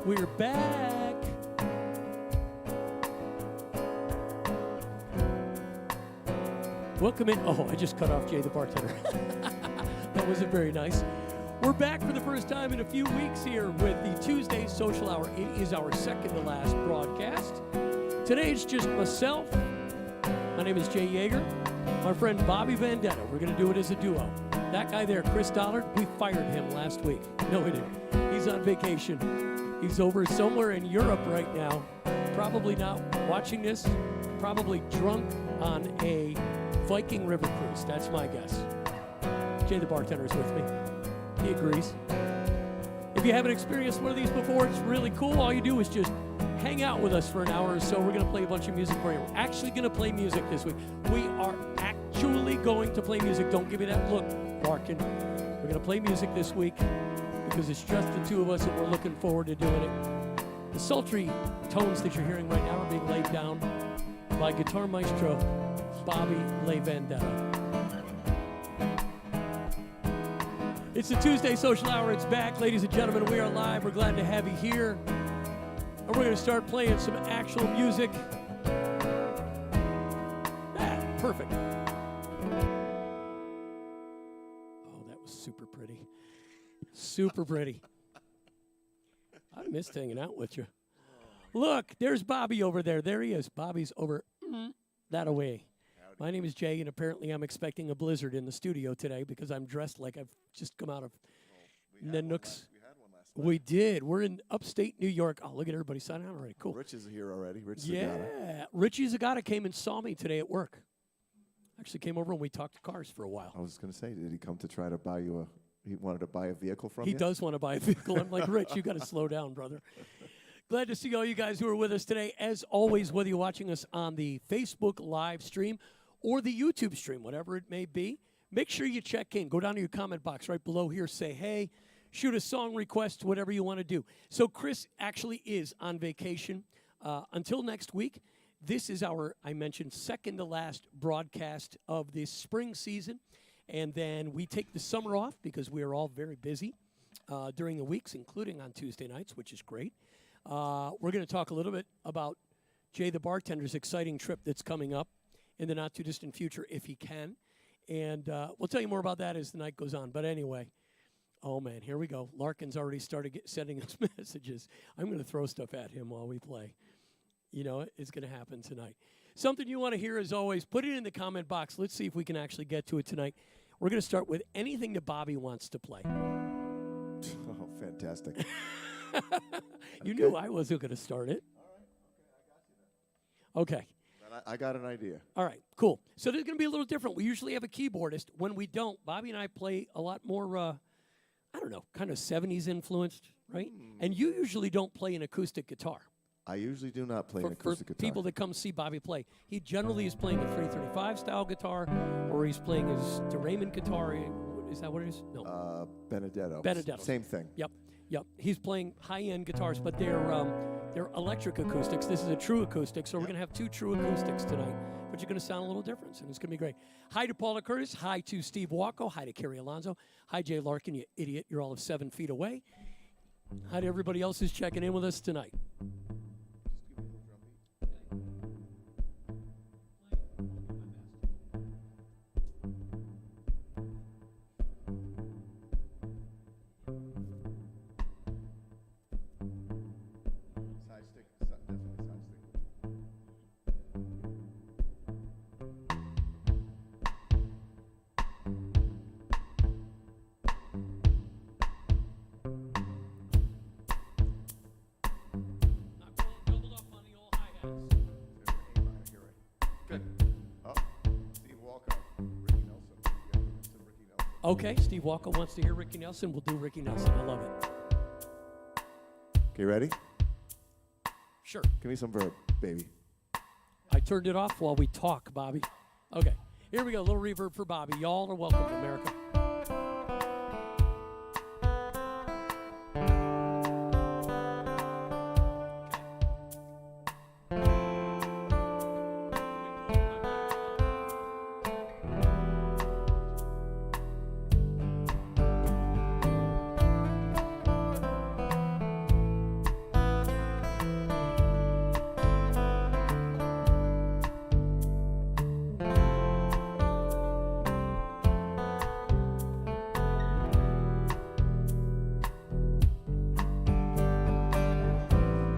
We're back. Welcome in. Oh, I just cut off Jay the bartender. That wasn't very nice. We're back for the first time in a few weeks here with the Tuesday Social Hour. It is our second to last broadcast. Today it's just myself. My name is Jay Yeager. My friend Bobbie Vendetta. We're going to do it as a duo. That guy there, Chris Dollard, we fired him last week. No, we didn't. He's on vacation. He's over somewhere in Europe right now. Probably not watching this. Probably drunk on a Viking River cruise. That's my guess. Jay the bartender is with me. He agrees. If you haven't experienced one of these before, it's really cool. All you do is just hang out with us for an hour or so. We're going to play a bunch of music for you. We're actually going to play music this week. We are actually going to play music. Don't give me that look, Larkin. We're going to play music this week because it's just the two of us and we're looking forward to doing it. The sultry tones that you're hearing right now are being laid down by guitar maestro Bobbie Vendetta. It's the Tuesday Social Hour. It's back. Ladies and gentlemen, we are live. We're glad to have you here. And we're going to start playing some actual music. Perfect. Oh, that was super pretty. Super pretty. I missed hanging out with you. Look, there's Bobbie over there. There he is. Bobbie's over that away. My name is Jay, and apparently I'm expecting a blizzard in the studio today because I'm dressed like I've just come out of Nanooks. We had one last night. We did. We're in upstate New York. Oh, look at everybody signing out already. Cool. Rich is here already. Rich yeah. Zagata. Richie Zagata came and saw me today at work. Actually came over and we talked cars for a while. I was going to say, did he come to try to buy you he wanted to buy a vehicle from you? you? He does want to buy a vehicle. I'm like, Rich, you got to slow down, brother. Glad to see all you guys who are with us today. As always, whether you're watching us on the Facebook live stream or the YouTube stream, whatever it may be, make sure you check in. Go down to your comment box right below here. Say, hey, shoot a song request, whatever you want to do. So Chris actually is on vacation until next week. This is our, I mentioned, second to last broadcast of this spring season. And then we take the summer off because we are all very busy during the weeks, including on Tuesday nights, which is great. We're going to talk a little bit about Jay the bartender's exciting trip that's coming up in the not-too-distant future, if he can. And we'll tell you more about that as the night goes on. But anyway, oh, man, here we go. Larkin's already started sending us messages. I'm going to throw stuff at him while we play. You know, it's going to happen tonight. Something you want to hear, as always, put it in the comment box. Let's see if we can actually get to it tonight. We're going to start with anything that Bobbie wants to play. Oh, fantastic. You knew I wasn't going to start it. All right. Okay, I got you then. Okay. I got an idea. All right, cool. So this is going to be a little different. We usually have a keyboardist. When we don't, Bobbie and I play a lot more, I don't know, kind of 70s influenced, right? And you usually don't play an acoustic guitar. I usually do not play an acoustic For guitar. people that come see Bobbie play, he generally is playing a 335 style guitar, or he's playing his DeRaymond guitar. Is that what it is? No. Benedetto. Benedetto. Same thing. Yep. He's playing high-end guitars, but they're electric acoustics. This is a true acoustic, so we're going to have two true acoustics tonight, but you're going to sound a little different, and it's going to be great. Hi to Paula Curtis. Hi to Steve Walko. Hi to Kerry Alonso. Hi, Jay Larkin, you idiot. You're all of 7 feet away. Hi to everybody else who's checking in with us tonight. Okay, Steve Walker wants to hear Ricky Nelson. We'll do Ricky Nelson. I love it. Okay, ready? Sure. Give me some verb, baby. I turned it off while we talk, Bobbie. Okay, here we go. A little reverb for Bobbie. Y'all are welcome to America.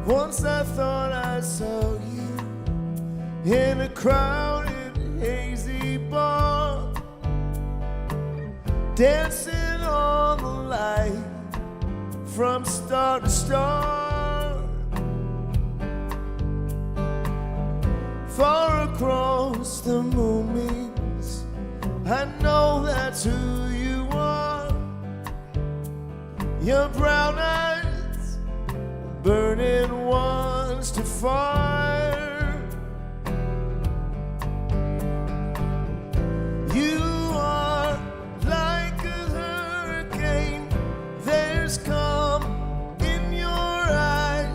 Once I thought I saw you in a crowded, hazy bar, dancing on the light from star to star. Far across the moonbeams, I know that's who you are. Your brown eyes, burning ones to fire. You are like a hurricane. There's calm in your eyes,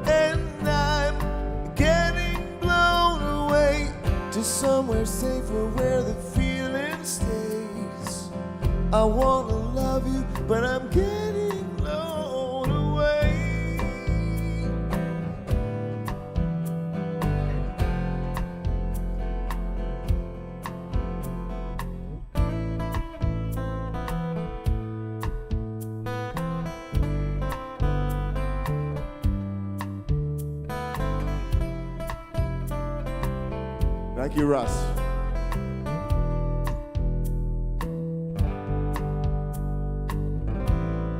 and I'm getting blown away to somewhere safer where the feeling stays. I wanna love you, but I'm getting blown away. Thank you, Russ.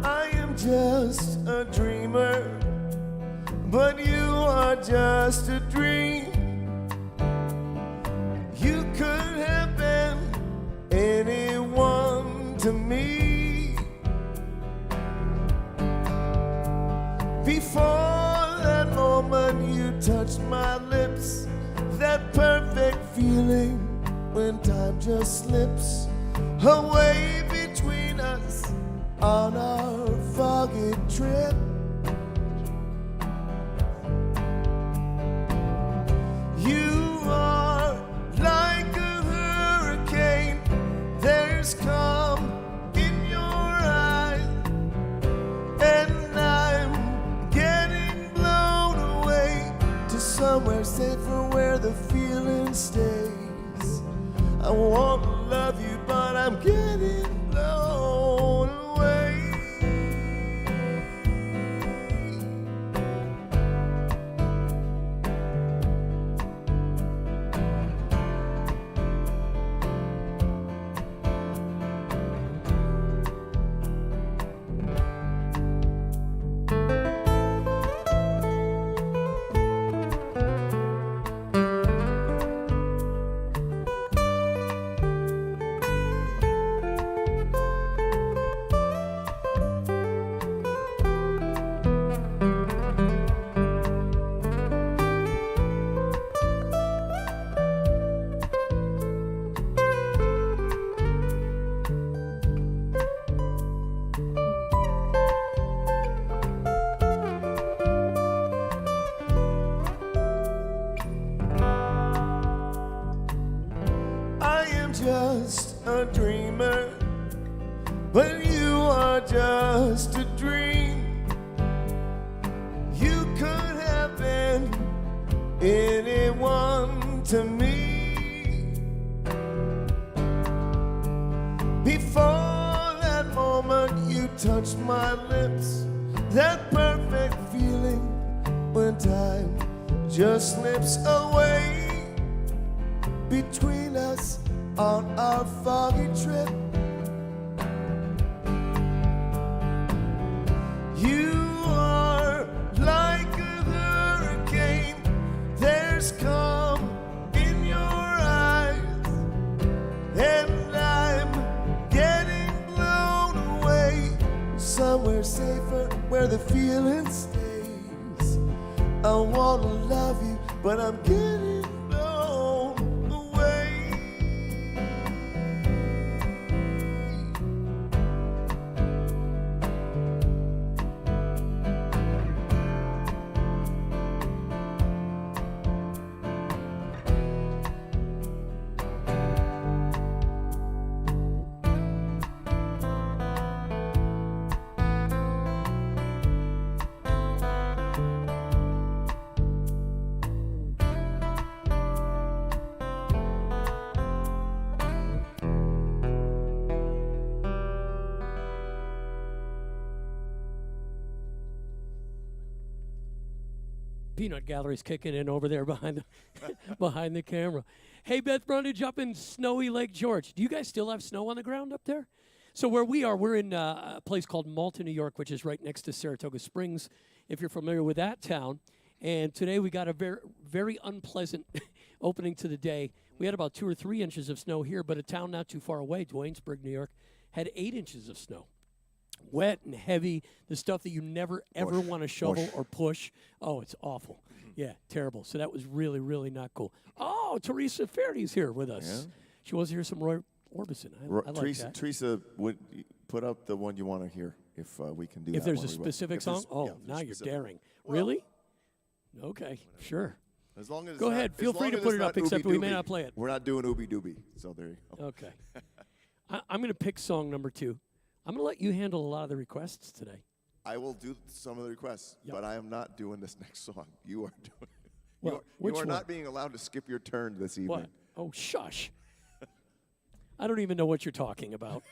I am just a dreamer, but you are just a dream. You could have been anyone to me. Before that moment you touched my lips, that perfect feeling when time just slips away between us on our foggy trip. You are like a hurricane. There's calm in your eyes, and I'm getting blown away to somewhere safer where the feeling stays. I want to love you, but I'm getting blown away. Just a dreamer, but you are just a dream. You could have been anyone to me. Before that moment you touched my lips, that perfect feeling when time just slips away between us on our foggy trip. You are like a hurricane. There's calm in your eyes, and I'm getting blown away somewhere safer where the feeling stays. I wanna love you, but I'm getting blown away. peanut gallery's kicking in over there behind the behind the camera. Hey, Beth Brundage up in snowy Lake George. Do you guys still have snow on the ground up there? So where we are, we're in a place called Malta, New York, which is right next to Saratoga Springs, if you're familiar with that town. And today we got a very, very unpleasant opening to the day. We had about 2 or 3 inches of snow here, but a town not too far away, Duanesburg, New York, had 8 inches of snow. Wet and heavy, the stuff that you never, ever want to shovel or push. Oh, it's awful. Yeah, terrible. So that was really, really not cool. Oh, Teresa Fairdy's here with us. Yeah. She was here some Roy Orbison. I like that. Teresa, would put out the one you want to hear if we can do that. If there's one, a we will. specific If song? there's- Oh, yeah, if now there's you're specific. daring. Really? Okay, sure. As long as Go it's ahead. not- Feel as free long to as put it's it not up, except we may ooby-dooby. not play it. We're not doing ooby dooby, so there you go. Okay. I'm going to pick song number 2. I'm going to let you handle a lot of the requests today. I will do some of the requests, Yep. but I am not doing this next song. You are doing. Well, you which are one? not being allowed to skip your turn this evening. What? Oh, shush. I don't even know what you're talking about.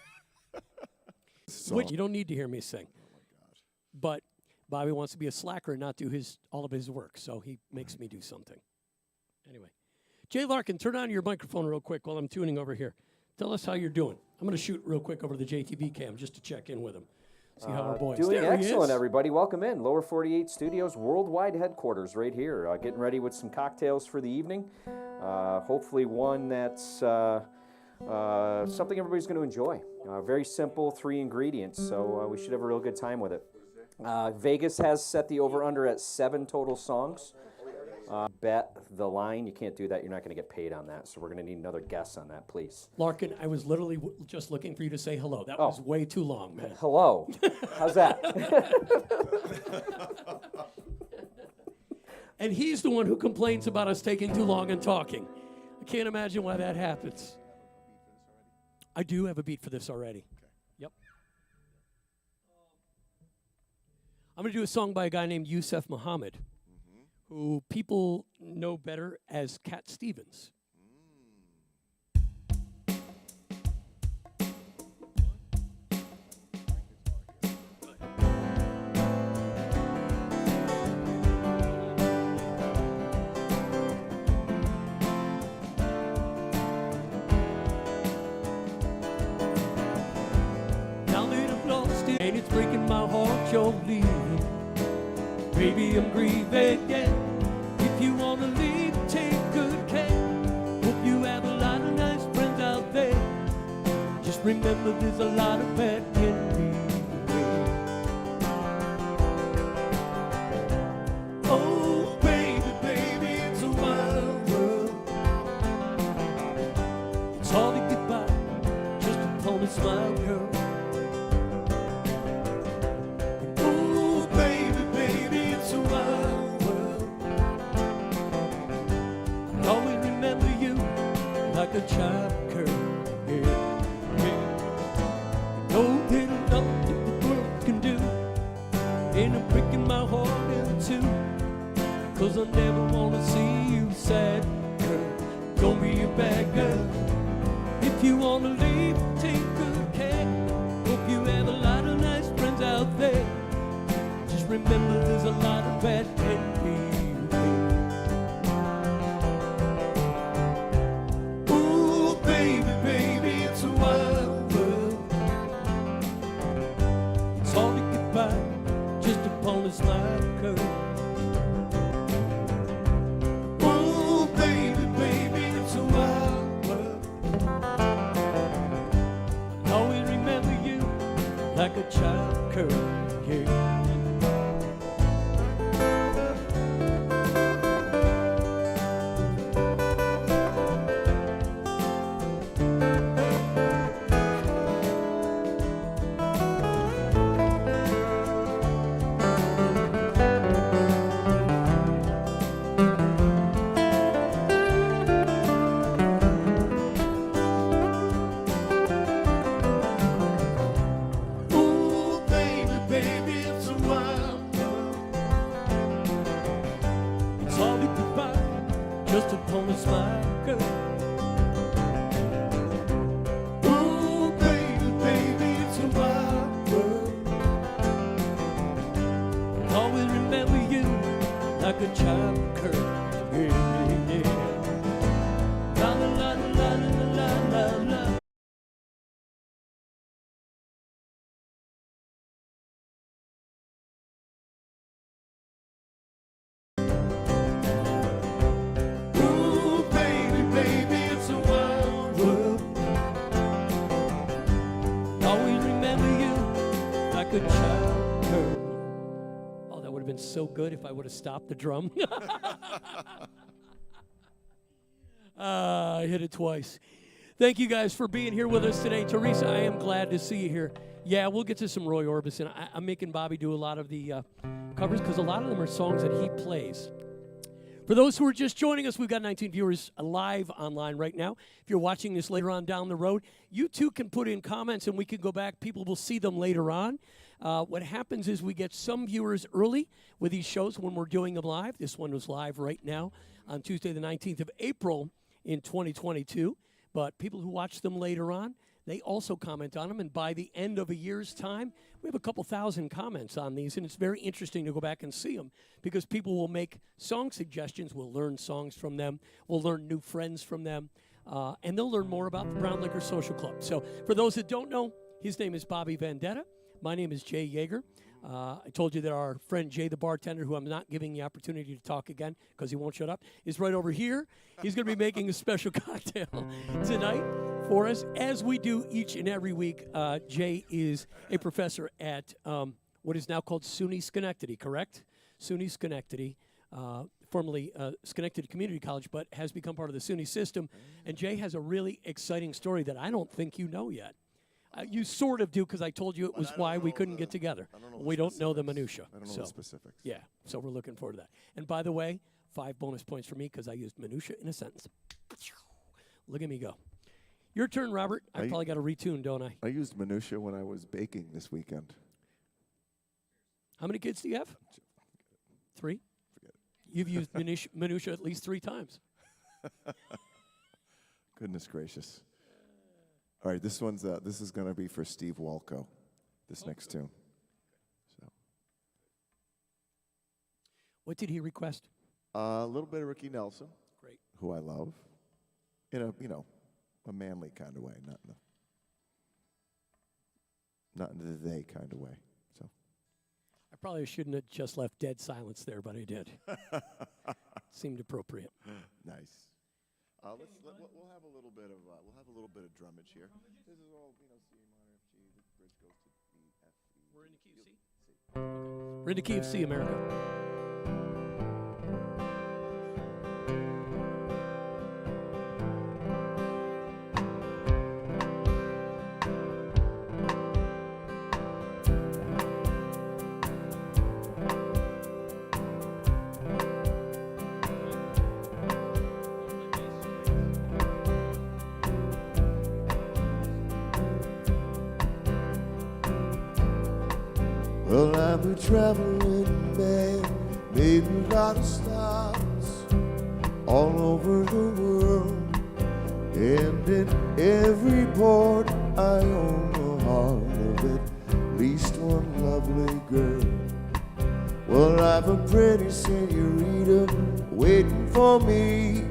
Which you don't need to hear me sing. Oh my gosh. But Bobbie wants to be a slacker and not do all of his work, so he makes me do something. Anyway, Jay Larkin, turn on your microphone real quick while I'm tuning over here. Tell us how you're doing. I'm going to shoot real quick over to the JTB cam just to check in with him. See how our boys. Doing There he excellent, is. everybody. Welcome in. Lower 48 Studios, worldwide headquarters right here. Getting ready with some cocktails for the evening. Hopefully one that's something everybody's going to enjoy. Very simple, 3 ingredients, so we should have a real good time with it. Vegas has set the over-under at 7 total songs. Bet the line. You can't do that. You're not going to get paid on that, so we're going to need another guess on that, please. Larkin, I was literally just looking for you to say hello. That was way too long, man. Hello. How's that? And he's the one who complains about us taking too long and talking. I can't imagine why that happens. I do have a beat for this already. Okay. Yep. I'm going to do a song by a guy named Yusef Muhammad, who people know better as Cat Stevens. Now that I've lost it, and it's breaking my heart you're leaving. Baby, I'm grieving, yeah. If you wanna leave, take good care. Hope you have a lot of nice friends out there. Just remember there's a lot of bad can be. Oh, baby, baby, it's a wild world. It's hard to get by just upon a smile, girl. Oh, baby, baby, it's a wild world. I'll always remember you like a child, girl. Yeah, yeah. No little nothing the world can do, and I'm breaking my heart in two. 'Cause I never wanna see you sad, girl. Don't be a bad girl. If you wanna leave, take good care. Hope you have a lot of nice friends out there. Just remember there's a lot of bad envy. Ooh, baby, baby, it's a wild world. It's hard to get by just upon a smile curve. Ooh, baby, baby, it's a wild world. I'll always remember you like a child curve. Yeah. Ooh, baby, baby, it's a wild world. It's hard to get by just upon a smile, girl. Ooh, baby, baby, it's a wild world. I'll always remember you like like a child curve. Yeah, yeah, yeah. La la la la la la la la. Ooh, baby, baby, it's a wild world. Always remember you like a child curve. Oh, that would have been so good if I would have stopped the drum. I hit it twice. Thank you guys for being here with us today. Teresa, I am glad to see you here. Yeah, we'll get to some Roy Orbison. I'm making Bobbie do a lot of the covers because a lot of them are songs that he plays. For those who are just joining us, we've got 19 viewers live online right now. If you're watching this later on down the road, you too can put in comments and we can go back. People will see them later on. What happens is we get some viewers early with these shows when we're doing them live. This one was live right now on Tuesday the 19th of April in 2022. But people who watch them later on, they also comment on them. And by the end of a year's time, we have a couple thousand comments on these. And it's very interesting to go back and see them because people will make song suggestions. We'll learn songs from them. We'll learn new friends from them. And they'll learn more about the Brown Liquor Social Club. So for those that don't know, his name is Bobbie Vendetta. My name is Jay Yeager. I told you that our friend Jay the bartender, who I'm not giving the opportunity to talk again because he won't shut up, is right over here. He's going to be making a special cocktail tonight for us, as we do each and every week. Jay is a professor at what is now called SUNY Schenectady, correct? SUNY Schenectady, formerly Schenectady Community College, but has become part of the SUNY system. And Jay has a really exciting story that I don't think you know yet. You sort of do because I told you it was why we couldn't get together. We don't know the minutia. I don't know the specifics. Yeah, so we're looking forward to that. And by the way, 5 bonus points for me because I used minutia in a sentence. Look at me go. Your turn, Robert. I probably got to retune, don't I? I used minutia when I was baking this weekend. How many kids do you have? 3? Forget it. You've used minutia at least 3 times. Goodness gracious. All right, this is going to be for Steve Walco, this next tune. So, What did he request? a little bit of Ricky Nelson, Great. who I love, in a manly kind of way, not in the they kind of way. So, I probably shouldn't have just left dead silence there, but I did. Seemed appropriate. nice. We'll have a little bit of drummage here. This is all C minor, G. The bridge goes to E, F, E. We're in the key of C. We're in the key of C, America. Well, I've been traveling, man, made a lot of stops all over the world, and in every port I own the heart of at least one lovely girl. Well, I've a pretty senorita waiting for me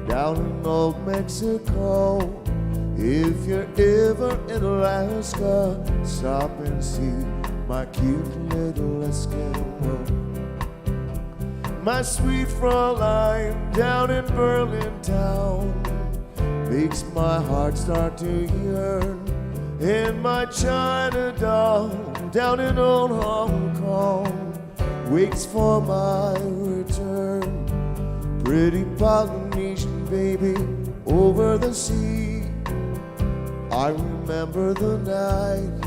down in old Mexico. If you're ever in Alaska, stop and see my cute little Eskimo. My sweet Fraulein down in Berlin town makes my heart start to yearn. And my China doll down in old Hong Kong waits for my return. Pretty Polynesian baby over the sea, I remember the night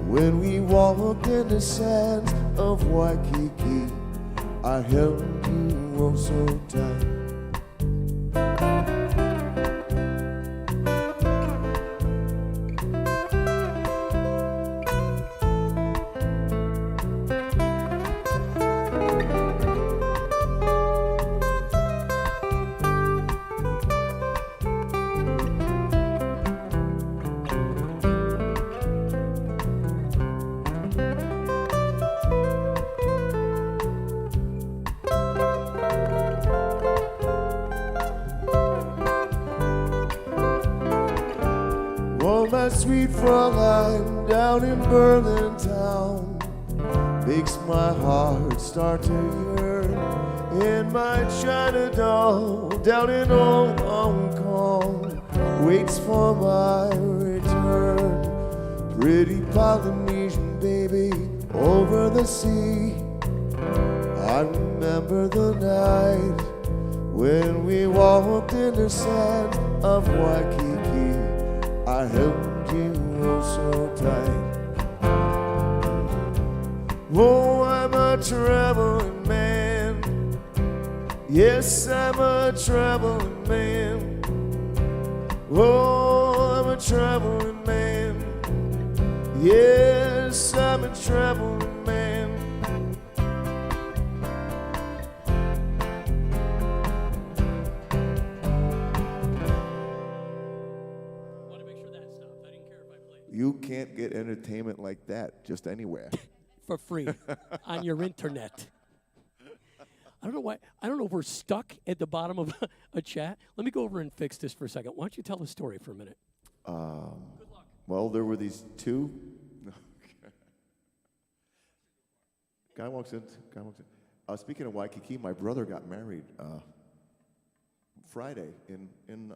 when we walked in the sands of Waikiki. I held you oh so tight. sweet Fräulein down in Berlin town makes my heart start to yearn. And my China doll down in old Hong Kong waits for my return. Pretty Polynesian baby over the sea, I remember the night when we walked in the sand of Waikiki. I held you oh so tight. Oh, I'm a traveling man. Yes, I'm a traveling man. Oh, I'm a traveling man. Yes, I'm a traveling man. Want to make sure that stopped. I didn't care if I played You can't get entertainment like that just anywhere. for free on your internet. I don't know why. I don't know if we're stuck at the bottom of a chat. Let me go over and fix this for a second. Why don't you tell the story for a minute? Well, there were these two. Guy walks in. Speaking of Waikiki, my brother got married Friday in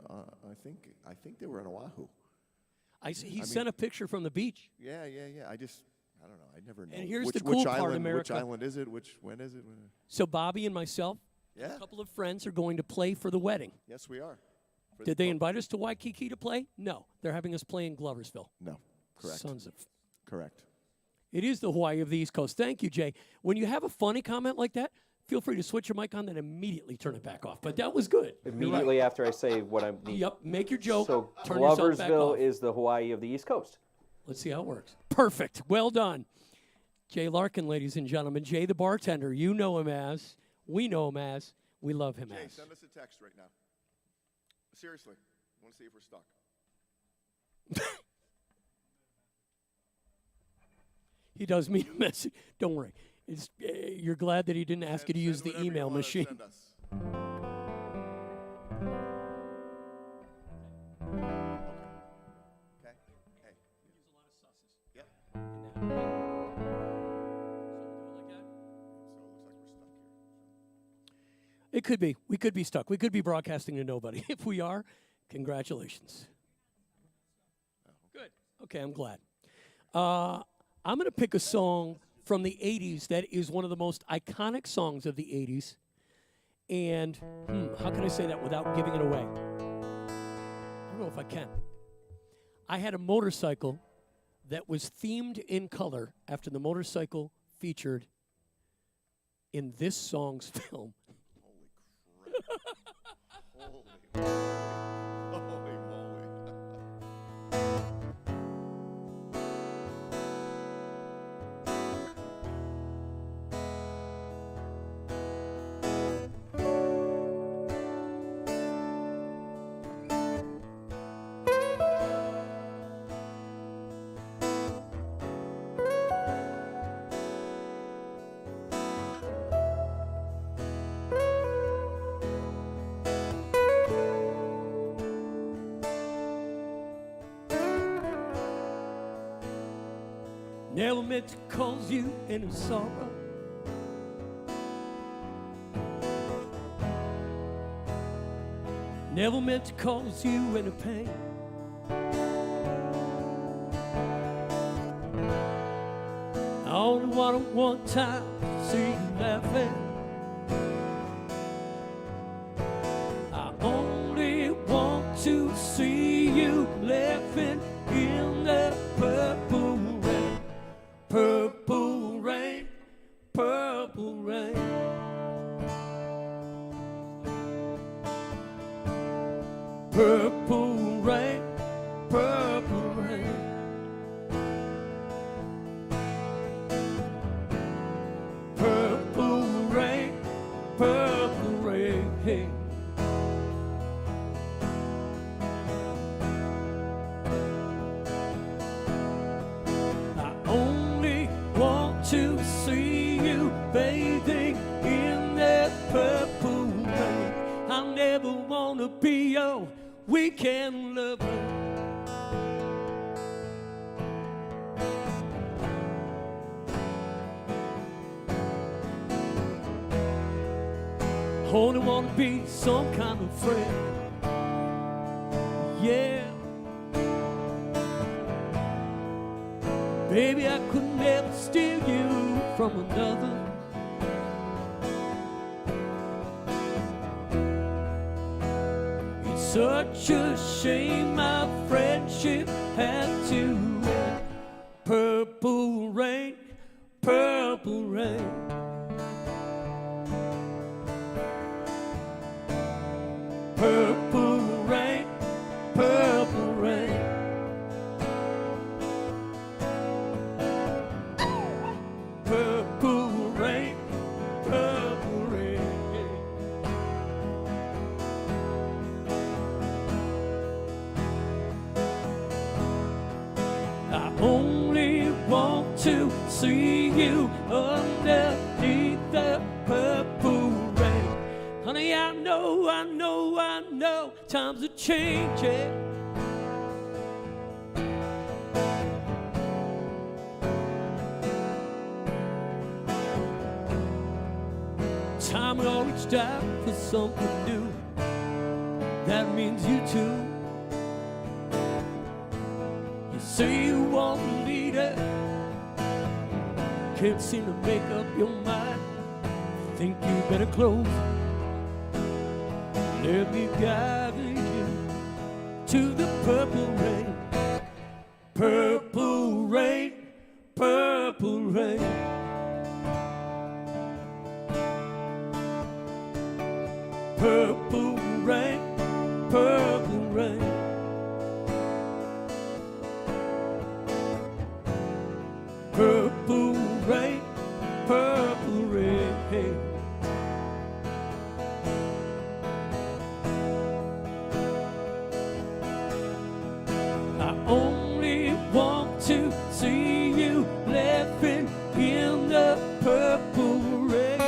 I think they were in Oahu. He sent a picture from the beach. Yeah. I don't know. I never know. And here's which, the cool which part, island, America. Which island is it? When is it? So Bobbie and myself, Yeah. a couple of friends, are going to play for the wedding. Yes, we are. Did they invite us to Waikiki to play? No. They're having us play in Gloversville. No. Correct. Sons of... Correct. It is the Hawaii of the East Coast. Thank you, Jay. When you have a funny comment like that, feel free to switch your mic on, then immediately turn it back off. But that was good. Immediately after I say what I'm. Yep, make your joke, So turn yourself back Gloversville off. is the Hawaii of the East Coast. Let's see how it works. Perfect. Well done. Jay Larkin, ladies and gentlemen. Jay the bartender. You know him as. We know him as. We love him Jay, as. send us a text right now. Seriously. I want to see if we're stuck. He does mean a message. Don't worry. You're glad that he didn't ask you to use the whatever you email wanna machine. send us. Okay. Hey. Yep. So it looks like we're stuck here. It could be. We could be stuck. We could be broadcasting to nobody. If we are, congratulations. Good. Okay, I'm glad. I'm going to pick a song from the 80s that is one of the most iconic songs of the 80s. And how can I say that without giving it away? I don't know if I can. I had a motorcycle that was themed in color after the motorcycle featured in this song's film. Holy moly. Holy moly. Never meant to cause you any sorrow. Never meant to cause you any pain. I only wanted one time to see you laughing. I only want to see you laughing in that purple rain. Purple rain, purple rain. Purple rain, purple rain. Purple rain, purple rain. I only want to see you bathing in that purple rain. I never want to be your weekend lover. only want to be some kind of friend. Yeah. Baby, I could never steal you from another. It's such a shame our friendship had to end. Purple rain, purple rain. Purple rain, purple rain. Purple rain, purple rain. I only want to see you underneath the purple rain. Honey, I know, I know, I know, times are changing. Time will reach out for something new. That means you too. You say you want to lead it, can't seem to make up your mind. Think you better close. Let me guide you to the purple rain. Purple rain, purple rain. Purple rain, purple rain. Purple rain, purple rain. I only want to see you laughing in the purple rain.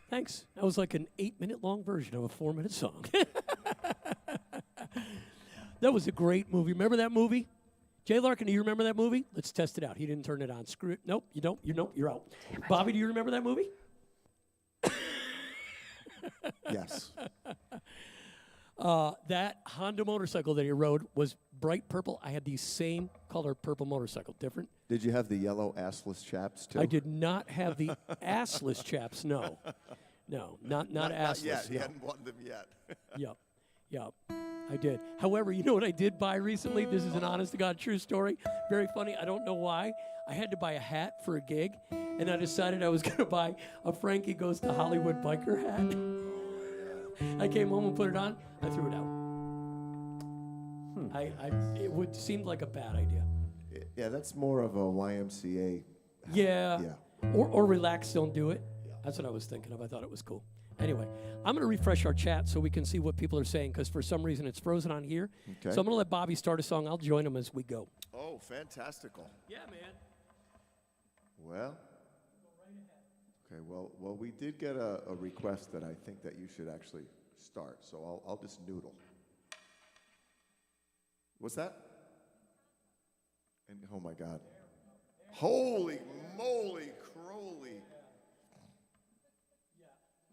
Thanks. That was like an 8-minute long version of a 4-minute song. That was a great movie. Remember that movie? Jay Larkin, do you remember that movie? Let's test it out. He didn't turn it on. Screw it. Nope, you don't. You're out. Bobbie, do you remember that movie? Yes. That Honda motorcycle that he rode was bright purple. I had the same color purple motorcycle. Different? Did you have the yellow assless chaps too? I did not have the assless chaps, no. No, not assless. Not yet. He no. hadn't won them yet. Yep, I did. However, you know what I did buy recently? This is an honest-to-God true story. Very funny. I don't know why. I had to buy a hat for a gig, and I decided I was going to buy a Frankie Goes to Hollywood biker hat. I came home and put it on. I threw it out. It seemed like a bad idea. Yeah, that's more of a YMCA. Yeah. Yeah. Or relax, don't do it. Yeah. That's what I was thinking of. I thought it was cool. Anyway, I'm going to refresh our chat so we can see what people are saying, because for some reason it's frozen on here. Okay. So I'm going to let Bobbie start a song. I'll join him as we go. Oh, fantastical. Yeah, man. Well. Okay. Well, we did get a request that I think that you should actually start. So I'll just noodle. What's that? And oh my God. Holy moly, Crowley.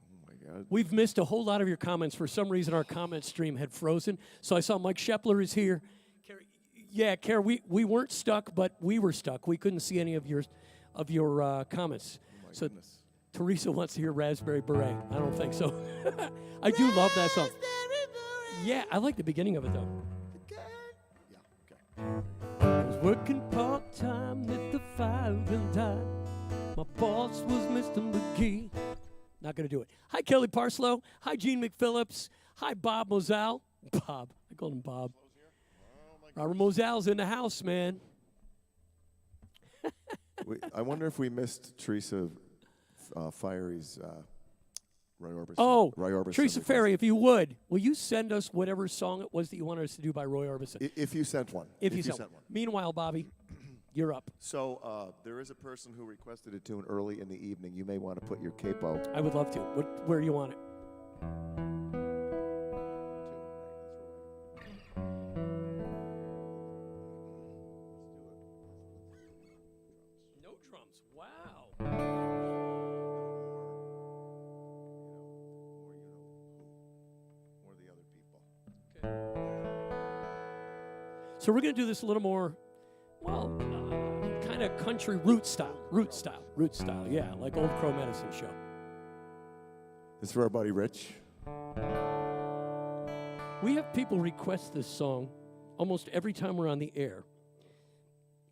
Oh my God. We've missed a whole lot of your comments. For some reason, our comment stream had frozen. So I saw Mike Shepler is here. Kara, we weren't stuck, but we were stuck. We couldn't see any of your comments. Oh my So goodness. Teresa wants to hear Raspberry Beret. I don't think so. I do love that song. Yeah, I like the beginning of it, though. Yeah, okay. I was working part-time at the Fire and Dime. My boss was Mr. McGee. Not going to do it. Hi, Kelly Parslow. Hi, Gene McPhillips. Hi, Bob Moselle. Bob. I called him Bob. Robert Moselle's in the house, man. I wonder if we missed Teresa Fiery's Roy Orbison. Oh, Roy Orbison Teresa request. Ferry, if you would, will you send us whatever song it was that you wanted us to do by Roy Orbison? If you sent one. If you sent one. Meanwhile, Bobbie, you're up. So there is a person who requested a tune early in the evening. You may want to put your capo. I would love to. Where do you want it? No drums. Wow. More the other people. So we're going to do this a little more, well, kind of country root style, yeah, like Old Crow Medicine Show. This is for our buddy Rich. We have people request this song almost every time we're on the air,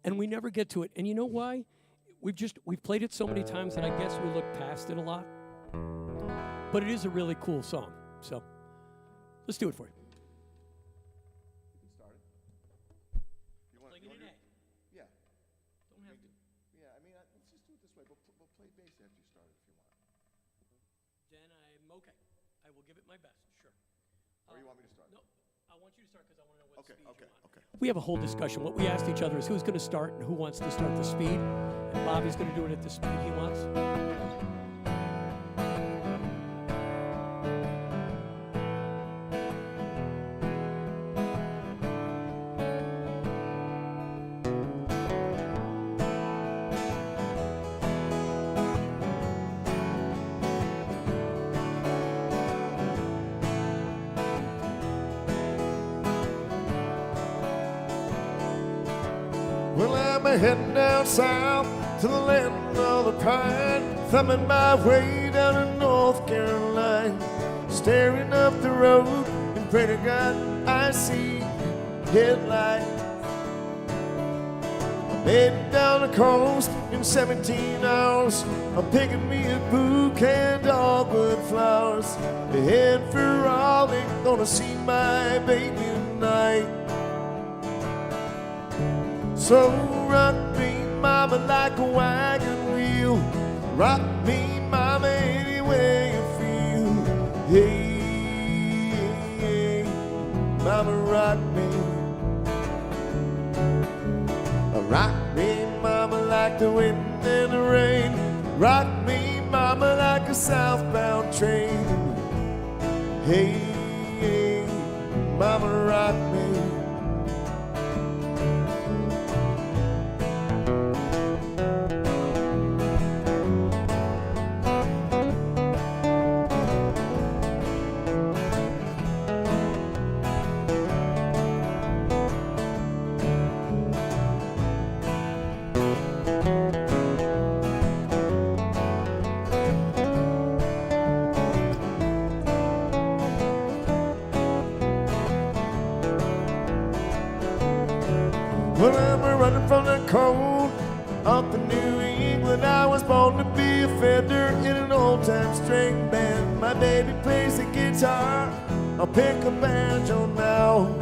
and we never get to it. And you know why? We've played it so many times that I guess we look past it a lot. But it is a really cool song. So let's do it for you. You can start it. You want Playing it in A. Yeah. Don't have to. Yeah, I mean, let's just do it this way. We'll play bass after you start it if you want. Then I'm okay. I will give it my best, sure. Or you want me to start? No, I want you to start because I want to know what Okay, speed okay, you want. okay. We have a whole discussion. What we asked each other is who's going to start and who wants to start the speed. And Bobbie's going to do it at the speed he wants. Well, I'm heading down south to the land of the pine, thumbing my way down to North Carolina, staring up the road and pray to God I see headlights. I made it down the coast in 17 hours. I'm picking me a bouquet of dogwood flowers. Head for Raleigh, gonna see my baby tonight. So rock me, mama, like a wagon wheel. Rock me, mama, any way you feel. Hey, hey, mama, rock me. Rock me, mama, like the wind and the rain. Rock me, mama, like a southbound train. Hey, hey, mama, rock me. Well, I'm running from the cold up in New England. I was born to be a fiddler in an old-time string band. My baby plays the guitar, I'll pick a banjo now.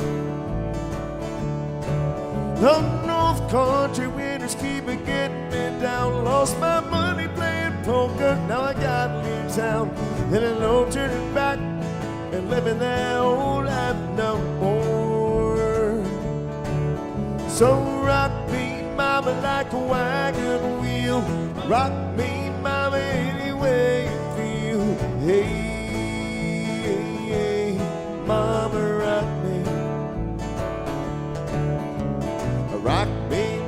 The North Country winters keep me getting me down. Lost my money playing poker, now I gotta leave town. And there's no turning back and living that old life no more. So rock me, mama, like a wagon wheel. Rock me, mama, any way you feel. Hey, hey, hey, mama, rock me. Rock me,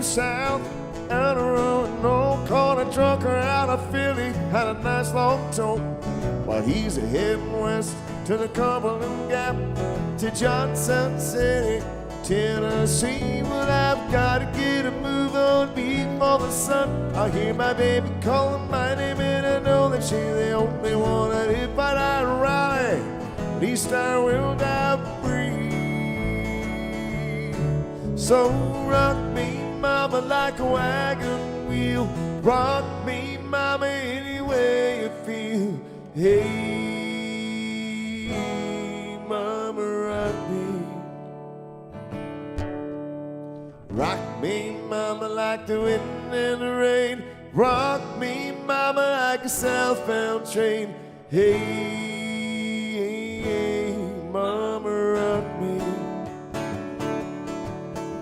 south. And a rolling old corner drunker out of Philly had a nice long tote. While he's heading west to the Cumberland Gap, to Johnson City, Tennessee. Well, I've got to get a move on before the sun. I hear my baby calling my name, and I know that she's the only one that if I die in Raleigh, at least I will die free. So rock me, mama, like a wagon wheel. Rock me, mama, any way you feel. Hey, mama, rock me. Rock me, mama, like the wind and the rain. Rock me, mama, like a southbound train. Hey, mama, rock me.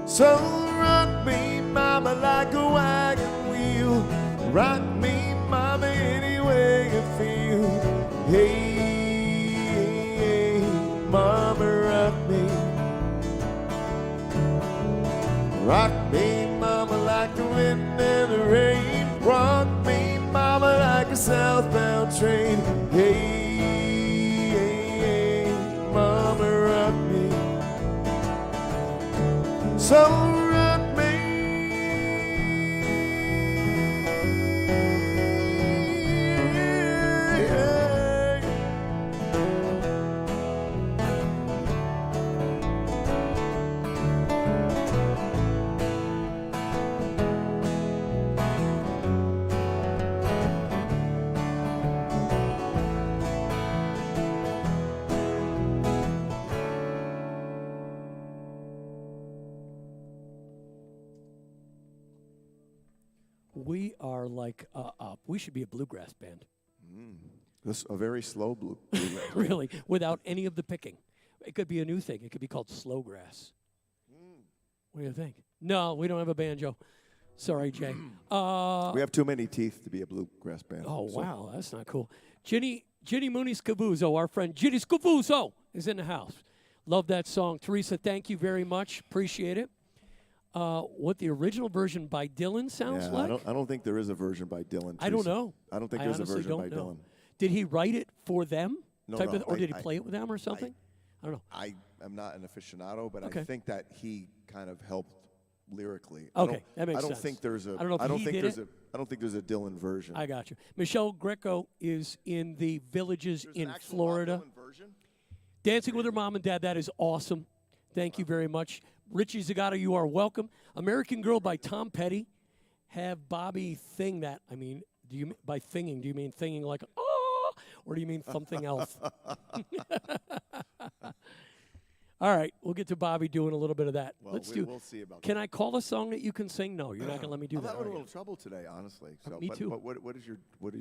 So rock me, mama, like a wagon wheel. Rock me, mama, any way you feel. Hey, mama, rock me. Rock me, mama, like the wind and the rain. Rock me, mama, like a southbound train. Hey, mama, rock me. So rock me. We are like we should be a bluegrass band. This a very slow blue. Really, without any of the picking. It could be a new thing. It could be called slow grass. What do you think? No, we don't have a banjo. Sorry, Jay. We have too many teeth to be a bluegrass band. Oh, so- wow, that's not cool. Ginny Mooney Scavuzzo, our friend Ginny Scavuzzo, is in the house. Love that song. Teresa, thank you very much. Appreciate it. What the original version by Dylan sounds Yeah, like? I don't think there is a version by Dylan. I don't Teresa. know. I don't think I there's a honestly version by don't know. Dylan. Did he write it for them? No, type no, of, or did he I- play it with them or something? I don't know. I am not an aficionado, but Okay. I think that he kind of helped lyrically. Okay, that makes I don't sense. think there's a. I don't know if he think did there's it. I don't think there's a Dylan version. I got you. Michelle Greco is in the Villages There's in an actual Florida. Dylan version? Dancing with her mom and dad. That is awesome. Thank you very much. Richie Zagato, you are welcome. American Girl by Tom Petty. Have Bobbie thing that. I mean, by thinging, do you mean thinging like, oh, or do you mean something else? All right, we'll get to Bobbie doing a little bit of that. Well, we'll see about Can that. I call a song that you can sing? No, you're not going to let me do I'm that. having are a you? little trouble today, honestly. So, Me but, too. But what is your what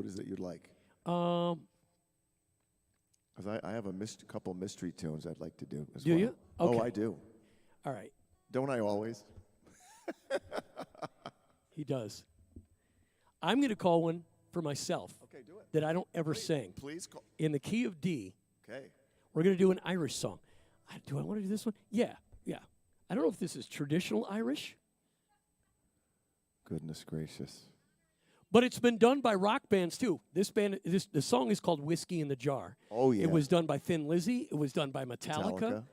is it you'd like? Because I have a couple mystery tunes I'd like to do as Do well. you? Oh, Okay. I do. All right, Don't I always? he does. I'm going to call one for myself Okay, do it. that I don't ever sing. Please call. In the key of D, Okay. we're going to do an Irish song. Do I want to do this one? Yeah. I don't know if this is traditional Irish, Goodness gracious. but it's been done by rock bands too. The song is called Whiskey in the Jar. Oh, yeah. It was done by Thin Lizzy. It was done by Metallica.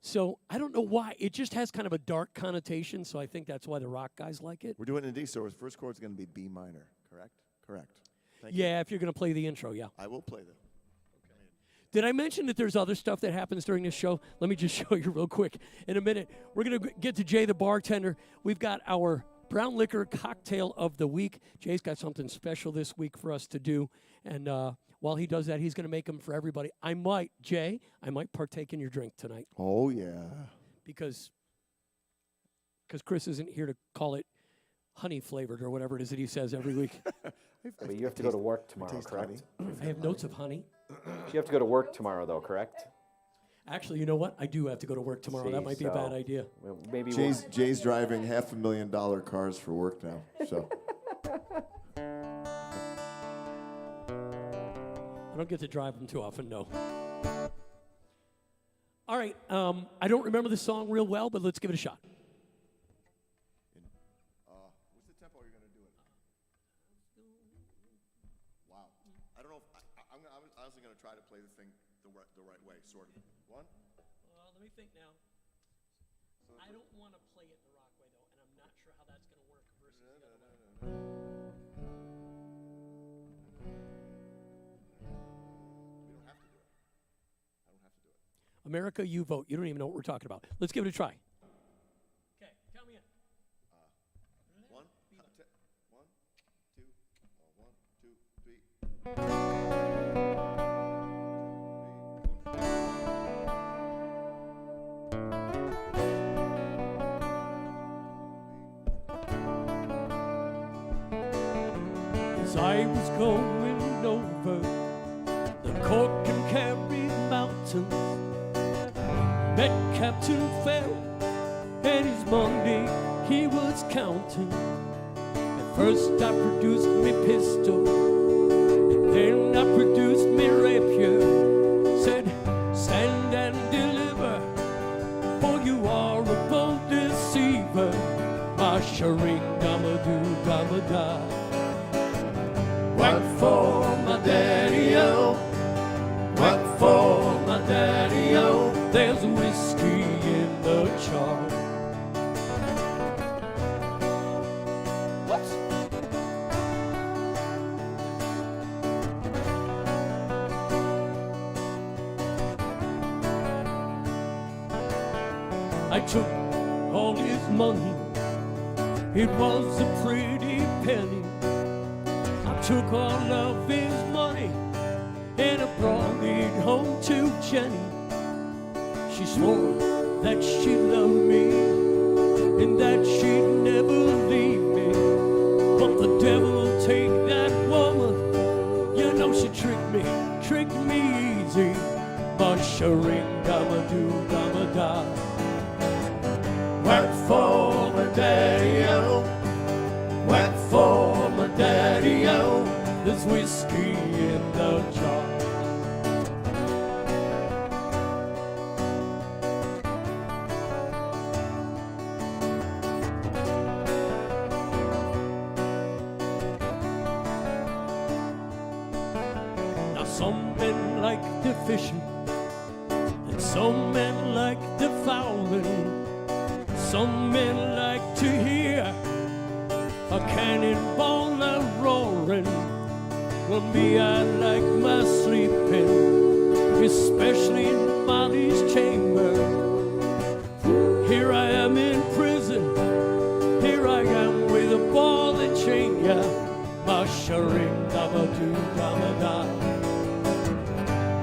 So I don't know why. It just has kind of a dark connotation, so I think that's why the rock guys like it. We're doing it in D, so our first chord's going to be B minor, correct? Correct. Thank you. Yeah, if you're going to play the intro, yeah. I will play them. Did I mention that there's other stuff that happens during this show? Let me just show you real quick. In a minute, we're going to get to Jay the bartender. We've got our brown liquor cocktail of the week. Jay's got something special this week for us to do. And while he does that, he's going to make them for everybody. Jay, I might partake in your drink tonight Oh, yeah. because Chris isn't here to call it honey flavored or whatever it is that he says every week. But you have to go to work tomorrow, taste correct? I have notes of honey. You have to go to work tomorrow, though, correct? Actually, you know what? I do have to go to work tomorrow. That See, might be a bad so- idea. Well, maybe Jay's driving $500,000 cars for work now. So I don't get to drive them too often, no. All right, I don't remember the song real well, but let's give it a shot. to try to play the thing the right way, sort of. One. Well, let me think now. I don't want to play it the rock way, though, and I'm not sure how that's going to work versus the other way. We don't have to do it. I don't have to do it. America, you vote. You don't even know what we're talking about. Let's give it a try. Okay, count me in. One, two, three. As I was going over the Cork and Kerry mountains, met Captain Farrell and his money he was counting. At first I produced me pistol, and then I produced me rapier. Said, stand and deliver, for you are a bold deceiver. My shering dama-doo dama-da. Whack for my daddy-o, whack for my daddy-o. There's whiskey in the jar. Whoops. I took all his money, it was a pretty penny. I took all of his money and I brought it home to Jenny. She swore that she loved me and that she'd never leave me. But the devil take that woman, you know she tricked me easy. But shering dama-doo dama-da. Whack for my daddy-o, whack for my daddy-o. There's whiskey in the jar. Now some men like the fishing, and some men like the fowling. Some men like to hear a cannonball a-roaring. Well, me, I like my sleeping, especially in Molly's chamber. Here I am in prison, here I am with a ball and chain, yeah. My shering dama-doo dama-da.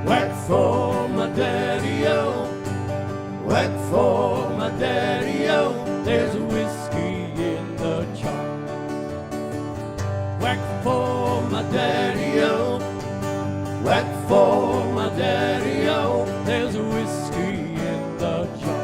Whack for my daddy-o, whack for my daddy-o. There's whiskey in the jar. Whack for my daddy-o, whack for my daddy-o. There's whiskey in the jar.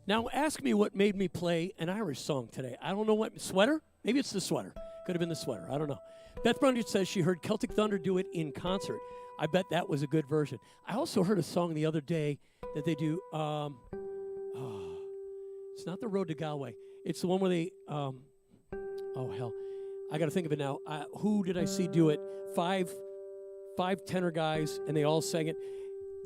Now ask me what made me play an Irish song today. I don't know what, sweater? Maybe it's the sweater. Could have been the sweater. I don't know. Beth Brundage says she heard Celtic Thunder do it in concert. I bet that was a good version. I also heard a song the other day that they do. It's not the Road to Galway. It's the one where they, oh hell, I got to think of it now. Who did I see do it? Five tenor guys, and they all sang it.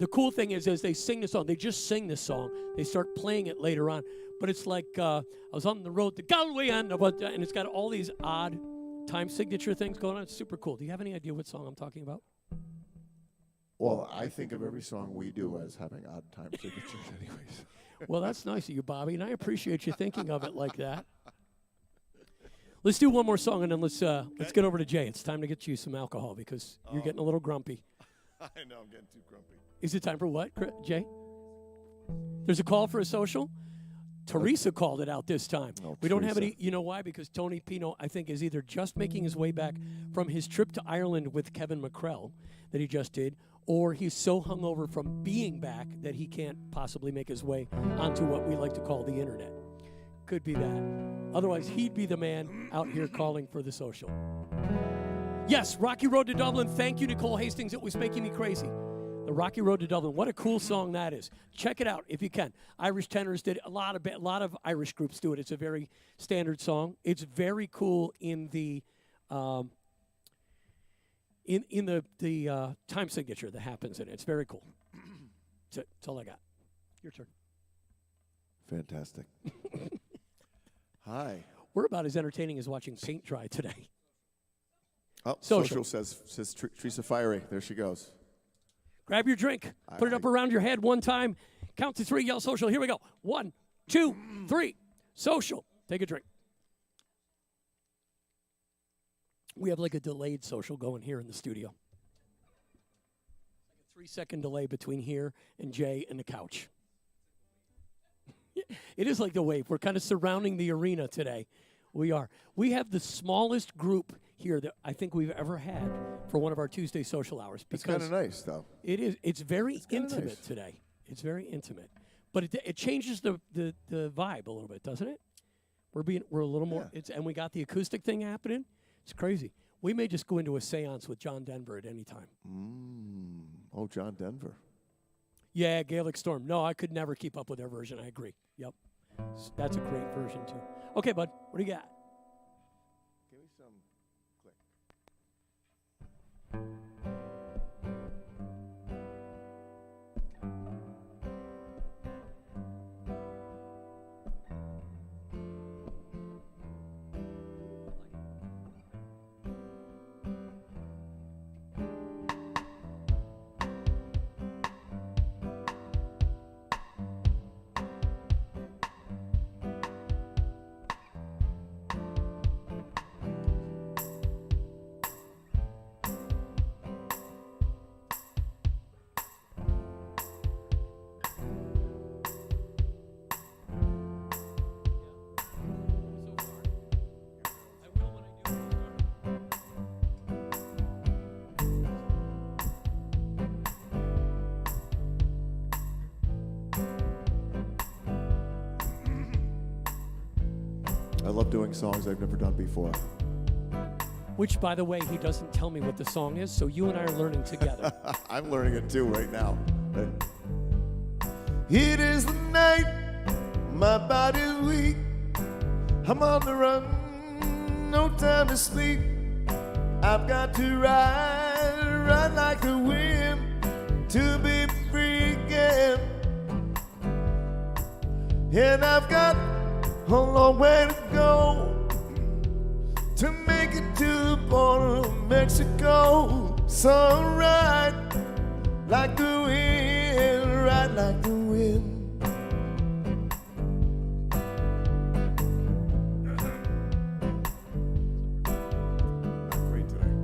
The cool thing is, as they sing the song, they just sing this song. They start playing it later on. But it's like, I was on the road to Galway, and it's got all these odd time signature things going on. It's super cool. Do you have any idea what song I'm talking about? Well, I think of every song we do as having odd time signatures anyways. Well, that's nice of you, Bobbie, and I appreciate you thinking of it like that. Let's do one more song, and then let's get over to Jay. It's time to get you some alcohol because you're getting a little grumpy. I know, I'm getting too grumpy. Is it time for what, Jay? There's a call for a social? Teresa called it out this time. Oh, we don't have Teresa. any, you know why? Because Tony Pino, I think, is either just making his way back from his trip to Ireland with Kevin McCrell that he just did, or he's so hungover from being back that he can't possibly make his way onto what we like to call the internet. Could be that. Otherwise, he'd be the man out here calling for the social. Yes, Rocky Road to Dublin. Thank you, Nicole Hastings. It was making me crazy. The Rocky Road to Dublin. What a cool song that is. Check it out if you can. Irish Tenors did a lot of Irish groups do it. It's a very standard song. It's very cool in the time signature that happens in it. It's very cool. That's all I got. Your turn. Fantastic. Hi. We're about as entertaining as watching paint dry today. Oh, Social. says Teresa Fiery. There she goes. Grab your drink. Put it up around your head one time. Count to 3. Yell social. Here we go. 1, 2, 3. Social. Take a drink. We have like a delayed social going here in the studio. A 3-second delay between here and Jay and the couch. It is like the wave. We're kind of surrounding the arena today. We are. We have the smallest group here that I think we've ever had for one of our Tuesday social hours. It's kind of nice, though. It is. It's very intimate nice. today. It's very intimate, but it changes the vibe a little bit, doesn't it? We're a little more. Yeah. And we got the acoustic thing happening. It's crazy. We may just go into a seance with John Denver at any time. Oh, John Denver. Yeah, Gaelic Storm. No, I could never keep up with their version. I agree. Yep. That's a great version, too. Okay, bud. What do you got? Give me some click. I love doing songs I've never done before. Which, by the way, he doesn't tell me what the song is, so you and I are learning together. I'm learning it too right now. It is the night, my body's weak. I'm on the run, no time to sleep. I've got to ride like the wind to be free again. And I've got a long way to go to make it to the border of Mexico. So ride like the wind, ride like the wind. Great today.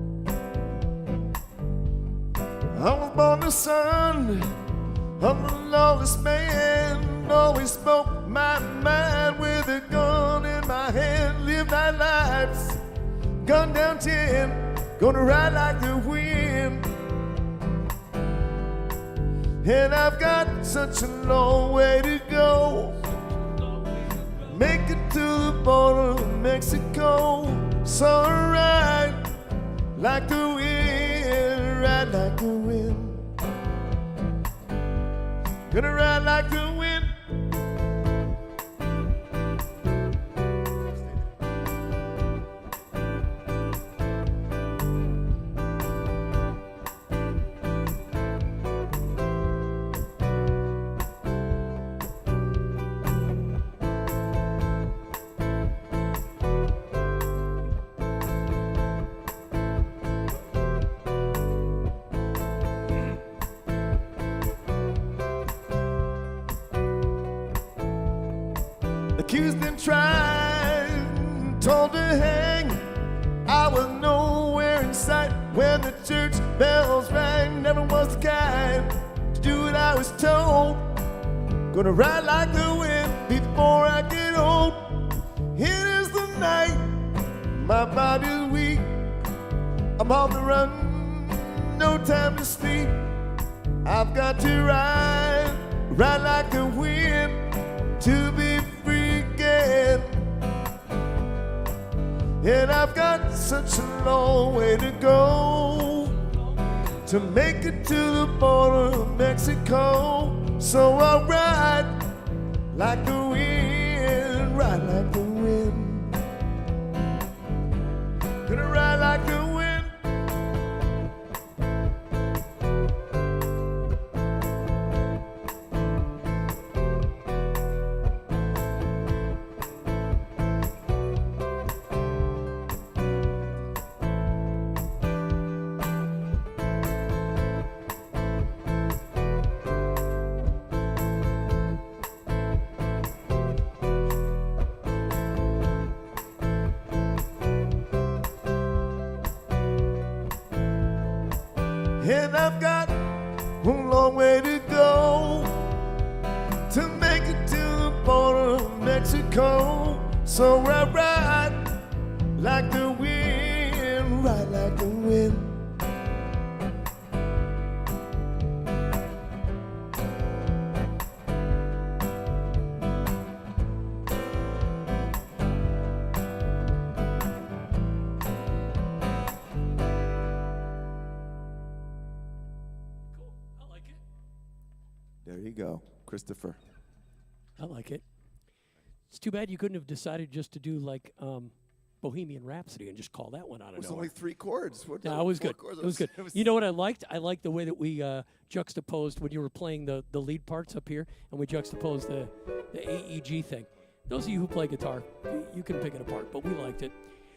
I was born the son of a lawless man. Always spoke my mind with a gun in my hand. Lived our lives, gun down 10. Gonna ride like the wind. And I've got such a long way to go. Make it to the border of Mexico. So ride like the wind, ride like the wind. Gonna ride like the wind. Accused and tried, told to hang. I was nowhere in sight when the church bells rang. Never was the kind to do what I was told. Gonna ride like the wind before I get old. It is the night, my body's weak. I'm on the run, no time to sleep. I've got to ride like the wind to be free again. And I've got such a long way to go to make it to the border of Mexico. So I'll ride like the wind, ride like the wind. Gonna ride like the wind. And I've got a long way to go to make it to the border of Mexico. So I ride like the wind, ride like the wind. There you go, Christopher. I like it. It's too bad you couldn't have decided just to do like Bohemian Rhapsody and just call that one out of It was nowhere. only 3 chords. No, it was good. It was good. You know what I liked? I liked the way that we juxtaposed when you were playing the lead parts up here, and we juxtaposed the AEG thing. Those of you who play guitar, you can pick it apart, but we liked it.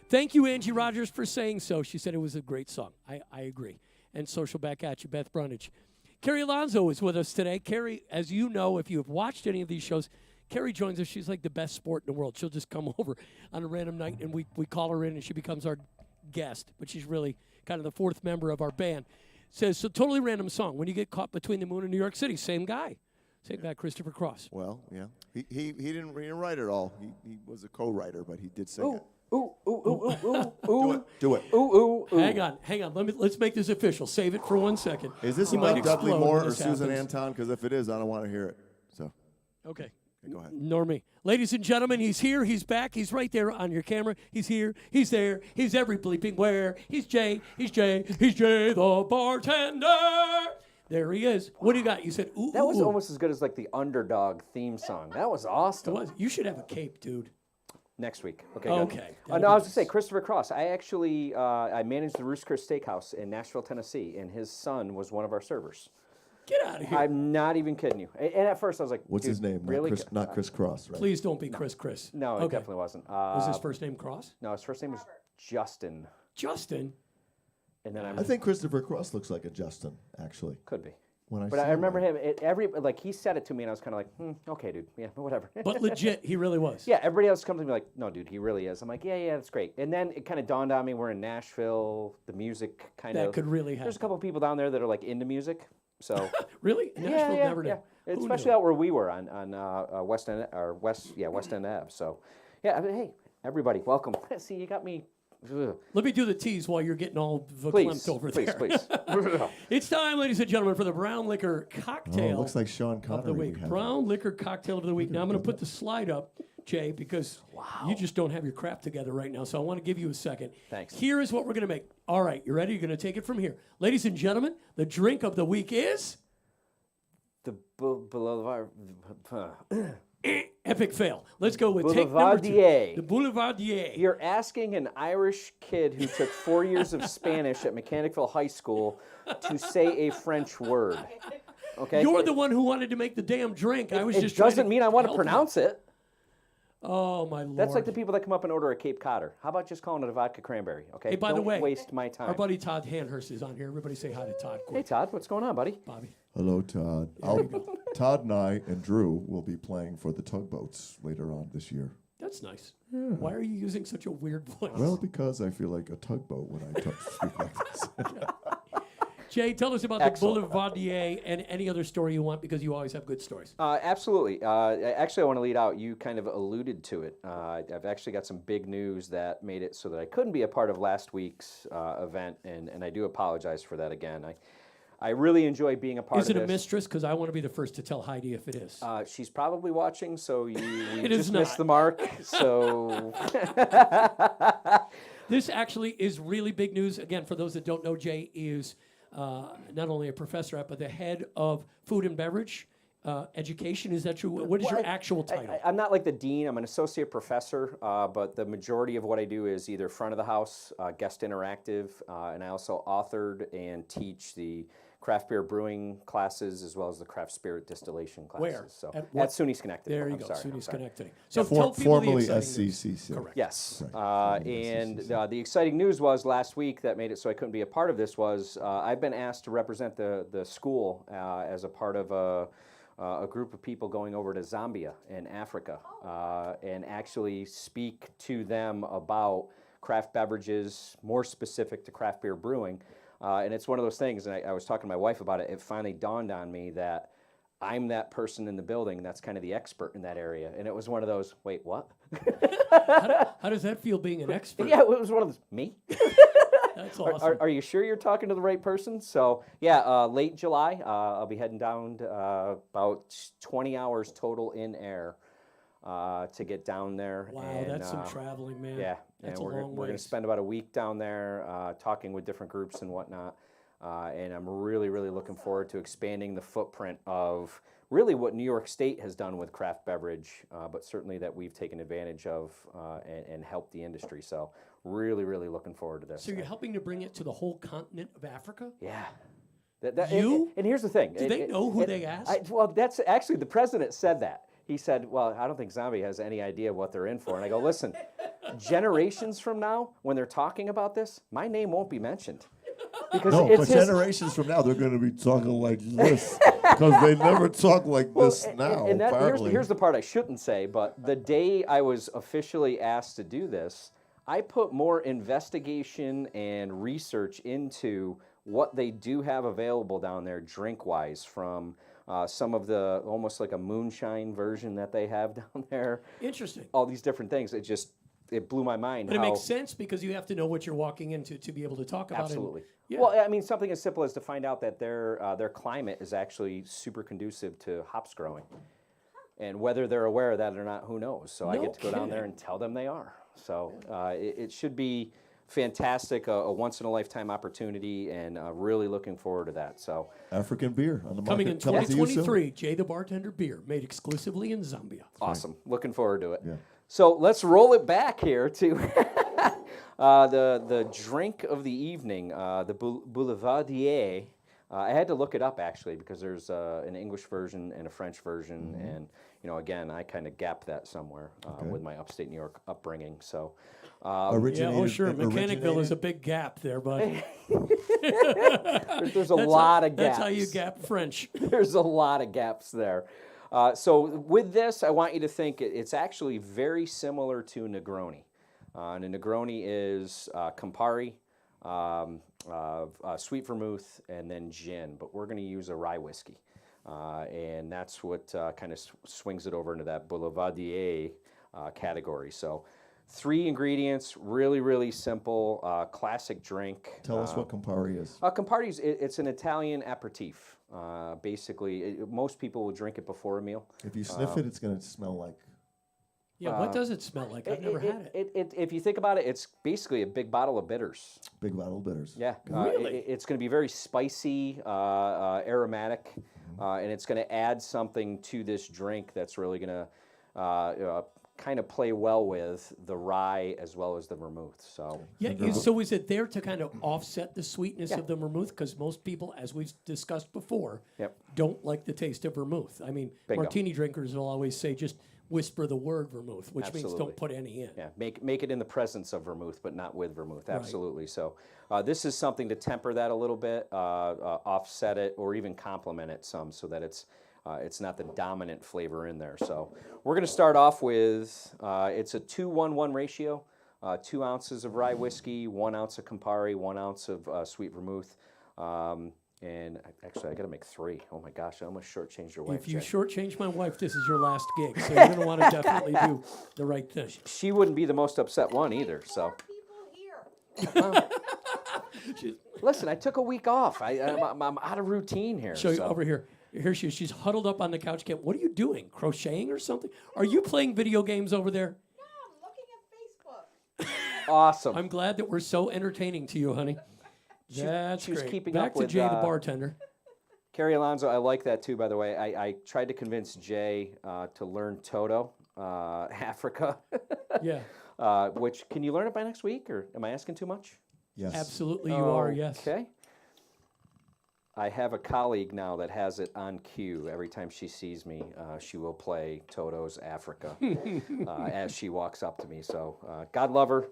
Thank you, Angie Rogers, for saying so. She said it was a great song. I agree. And social back at you, Beth Brundage. Carrie Alonso is with us today. Carrie, as you know, if you have watched any of these shows, Carrie joins us. She's like the best sport in the world. She'll just come over on a random night, and we call her in, and she becomes our guest. But she's really kind of the 4th member of our band. Says, so totally random song. When you get caught between the moon and New York City, same guy. Same guy, Christopher Cross. Well, yeah. He didn't write it all. He was a co-writer, but he did sing it. Ooh, ooh, ooh, ooh, ooh, ooh. Do it. Ooh, ooh, ooh. Hang on. Let's make this official. Save it for 1 second. Is this You might about Dudley explode Moore when or this Susan happens. Anton? Because if it is, I don't want to hear it. So, Okay. go ahead. Nor me. Ladies and gentlemen, he's here. He's back. He's right there on your camera. He's here. He's there. He's every bleeping where. He's Jay. He's Jay. He's Jay the bartender. There he is. What do you got? You said, ooh, That was ooh. almost as good as like the Underdog theme song. That was awesome. It was. You should have a cape, dude. Next week. Okay. Okay. Good. That'll No, be I was nice. gonna say Christopher Cross. I actually I managed the Roost Chris Steakhouse in Nashville, Tennessee, and his son was one of our servers. Get out of here. I'm not even kidding you. And at first I was like, What's dude, his name? Really? Not Chris Cross, right? Please don't be Chris. No, it Okay. definitely wasn't. Was his first name Cross? No, his first name was Justin. Justin. And then I think Christopher Cross looks like a Justin, actually. could be. When But see I remember like- him. He said it to me, and I was kind of like, okay, dude, yeah, whatever. But legit, he really was. Yeah, everybody else comes to me like, no, dude, he really is. I'm like, yeah, that's great. And then it kind of dawned on me, we're in Nashville, the music kind of. That could really happen. There's a couple of people down there that are like into music, so. Really? Nashville never did. Who Especially knew? out where we were on West End West End Ave. So, yeah, I mean, hey, everybody, welcome. See, you got me. Ugh. Let me do the tease while you're getting all Please, verklempt over please, there. please. It's time, ladies and gentlemen, for the brown liquor cocktail Oh, looks like Sean of the Connery. we week. have. Brown liquor cocktail of the week. Now I'm going to put the slide up, Jay, because you just don't have your crap together right now. So I want to give you a second. Thanks. Here is what we're going to make. All right, you ready? You're going to take it from here. Ladies and gentlemen, the drink of the week is The Boulevard. epic fail. Let's go with take number 2. Boulevardier. The Boulevardier. You're asking an Irish kid who took 4 years of Spanish at Mechanicville High School to say a French word. Okay? You're the one who wanted to make the damn drink. I was It just trying doesn't to mean I want to help you. pronounce it. Oh, my Lord. That's like the people that come up and order a Cape Codder. How about just calling it a vodka cranberry? Okay. Hey, by the Don't way, waste my time. Our buddy Todd Hanhurst is on here. Everybody say hi to Todd. Hey Quick. Todd, what's going on, buddy? Bobby. Hello, Todd. Todd and I and Drew will be playing for the Tugboats later on this year. That's nice. Why are you using such a weird voice? Well, because I feel like a tugboat when I speak like this. Jay, tell us about Excellent. the Boulevardier and any other story you want because you always have good stories. Absolutely. Actually, I want to lead out. You kind of alluded to it. I've actually got some big news that made it so that I couldn't be a part of last week's event, and I do apologize for that again. I really enjoy being a part Is of it this. a mistress? Because I want to be the first to tell Heidi if it is. She's probably watching, so we It is just missed not. the mark. So This actually is really big news. Again, for those that don't know, Jay is not only a professor but the head of food and beverage education. Is that true? What is your actual title? I'm not like the dean. I'm an associate professor, but the majority of what I do is either front of the house, guest interactive, and I also authored and teach the craft beer brewing classes as well as the craft spirit distillation classes. Where? So At SUNY Schenectady. There you I'm go, sorry, SUNY I'm sorry. Schenectady. So tell people Formerly the exciting news. SCCC. Correct. Yes, Right. and the exciting news was last week that made it so I couldn't be a part of this was I've been asked to represent the school as a part of a group of people going over to Zambia in Africa and actually speak to them about craft beverages, more specific to craft beer brewing. And it's one of those things, and I was talking to my wife about it, it finally dawned on me that I'm that person in the building that's kind of the expert in that area. And it was one of those, wait, what? How does that feel being an expert? Yeah, it was one of those, me? That's awesome. Are you sure you're talking to the right person? So, yeah, late July, I'll be heading down to, about 20 hours total in air to get down there. Wow, and, that's some traveling, man. Yeah, That's and a long we're going ways. to spend about a week down there talking with different groups and whatnot. And I'm really, really looking forward to expanding the footprint of really what New York State has done with craft beverage, but certainly that we've taken advantage of and helped the industry. So really, really looking forward to this. So you're helping to bring it to the whole continent of Africa? Yeah. You? And here's the thing. Do they know who they asked? Well, that's actually, the president said that. He said, well, I don't think Zambia has any idea what they're in for. And I go, listen, generations from now, when they're talking about this, my name won't be mentioned. Because No, it's but his, generations from now, they're going to be talking like this because they never talk like this now. And apparently, here's the part I shouldn't say, but the day I was officially asked to do this, I put more investigation and research into what they do have available down there drink-wise from some of the, almost like a moonshine version that they have down there. Interesting. All these different things. It blew my mind. But it how, makes sense because you have to know what you're walking into to be able to talk about Absolutely. it. Yeah. Well, I mean, something as simple as to find out that their climate is actually super conducive to hops growing. And whether they're aware of that or not, who knows? So I No get to go down there kidding. and tell them they are. So it should be fantastic, a once-in-a-lifetime opportunity, and really looking forward to that. So African beer on the market. Coming in to you soon. 2023, Jay the Bartender beer, made exclusively in Zambia. awesome. Looking forward to it. Yeah. So let's roll it back here to the drink of the evening, the Boulevardier. I had to look it up actually because there's an English version and a French version, and again, I kind of gap that somewhere with my upstate New York upbringing. So Yeah, Originated, oh sure, Mechanicville is a originated- big gap there, but there's a lot of gaps. that's how you gap French. There's a lot of gaps there. So with this, I want you to think it's actually very similar to Negroni. And a Negroni is Campari, sweet vermouth, and then gin. But we're going to use a rye whiskey. And that's what kind of swings it over into that Boulevardier category. So 3 ingredients, really, really simple, classic drink. Tell us what Campari is. Campari, it's an Italian aperitif. Basically, most people will drink it before a meal. If you sniff it, it's going to smell like. Yeah, what does it smell like? I've never had it. If you think about it, it's basically a big bottle of bitters. Big bottle of bitters. Yeah. Really? It's going to be very spicy, aromatic, and it's going to add something to this drink that's really going to kind of play well with the rye as well as the vermouth. So Yeah, so is it there to kind of offset the sweetness of the vermouth? Because most people, as we've discussed before, don't like the taste of vermouth. I mean, Bingo. martini drinkers will always say just whisper the word vermouth, which means Absolutely. don't put any in. yeah, make it in the presence of vermouth, but not with vermouth. Absolutely. So this is something to temper that a little bit, offset it, or even complement it some, so that it's not the dominant flavor in there. So we're going to start off with, it's a 2-1-1 ratio, 2 ounces of rye whiskey, 1 ounce of Campari, 1 ounce of sweet vermouth. And actually, I got to make 3. Oh my gosh, I almost shortchanged your wife. If you Jen. shortchange my wife, this is your last gig. So you're going to want to definitely do the right thing. She wouldn't be the most upset one either. So listen, I took a week off. I'm out of routine here. Show you so. over here. Here she is. She's huddled up on the couch. What are you doing? Crocheting or something? Are you playing video games over there? No, I'm looking at Facebook. Awesome. I'm glad that we're so entertaining to you, honey. That's she was great. keeping Back up to with, Jay, the bartender. Carrie Alonso, I like that too, by the way. I tried to convince Jay to learn Toto, Africa. Yeah, Which, can you learn it by next week, or am I asking too much? Yes. absolutely you are, yes. Okay. I have a colleague now that has it on cue. Every time she sees me, she will play Toto's Africa as she walks up to me. So, God love her,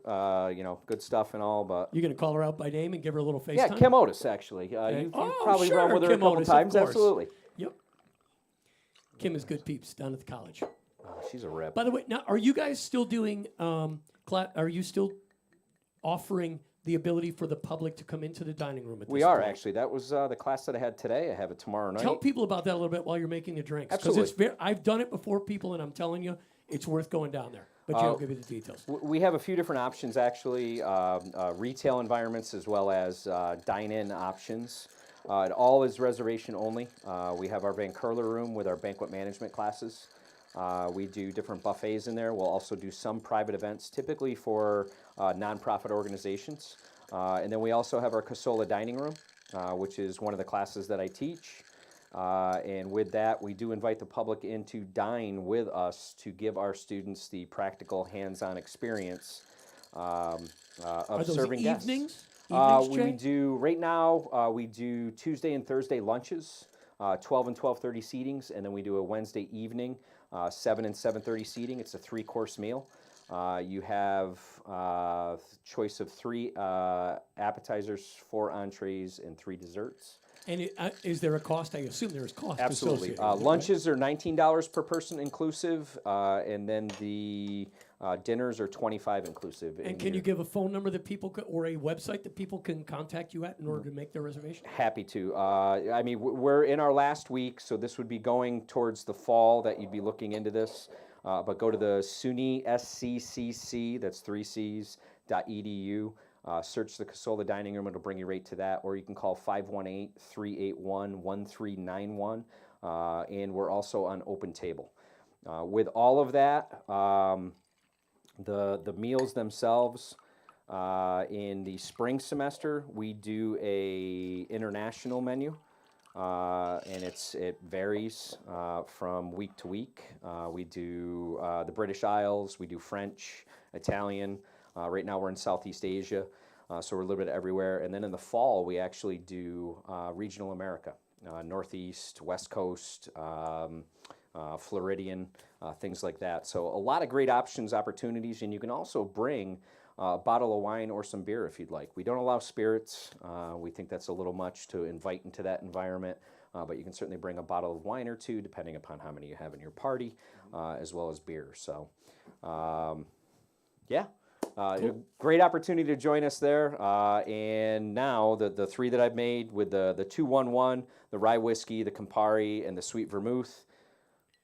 good stuff and all, but... You going to call her out by name and give her a little FaceTime? Yeah, Kim Otis, actually. You've probably sure, run with her Kim a couple Otis, of times. course. Absolutely. Yep. Kim is good peeps down at the college. She's a rip. By the way, now, are you guys still doing, are you still offering the ability for the public to come into the dining room at this We are, point? actually. That was the class that I had today. I have it tomorrow night. Tell people about that a little bit while you're making the drinks. Because Absolutely. I've done it before, people, and I'm telling you, it's worth going down there. But Jay will give you the details. We have a few different options, actually, retail environments as well as dine-in options. It all is reservation only. We have our Van Curler room with our banquet management classes. We do different buffets in there. We'll also do some private events, typically for nonprofit organizations. And then we also have our Casola dining room, which is one of the classes that I teach. And with that, we do invite the public in to dine with us to give our students the practical hands-on experience of Are those serving guests. evenings? We Jay? do, right now, we do Tuesday and Thursday lunches, 12 and 12:30 seatings, and then we do a Wednesday evening, 7 and 7:30 seating. It's a 3-course meal. You have choice of 3 appetizers, 4 entrees, and 3 desserts. And is there a cost? I assume there is cost Absolutely. associated with it, Lunches are $19 per person inclusive, and then the dinners are $25 inclusive. And can you give a phone number that people could, or a website that people can contact you at in order to make their reservation? Happy to. I mean, we're in our last week, so this would be going towards the fall that you'd be looking into this. But go to the SUNY, SCCC, that's 3 C's, .edu. Search the Casola Dining Room. It'll bring you right to that. Or you can call 518-381-1391. And we're also on Open Table. With all of that, the meals themselves, in the spring semester, we do a international menu. And it varies from week to week. We do the British Isles, we do French, Italian. Right now we're in Southeast Asia, so we're a little bit everywhere. And then in the fall, we actually do regional America, Northeast, West Coast, Floridian, things like that. So a lot of great options, opportunities, and you can also bring a bottle of wine or some beer if you'd like. We don't allow spirits. We think that's a little much to invite into that environment, but you can certainly bring a bottle of wine or 2, depending upon how many you have in your party, as well as beer. So, yeah. Cool. Great opportunity to join us there. And now the 3 that I've made with the 211, the rye whiskey, the Campari, and the sweet vermouth,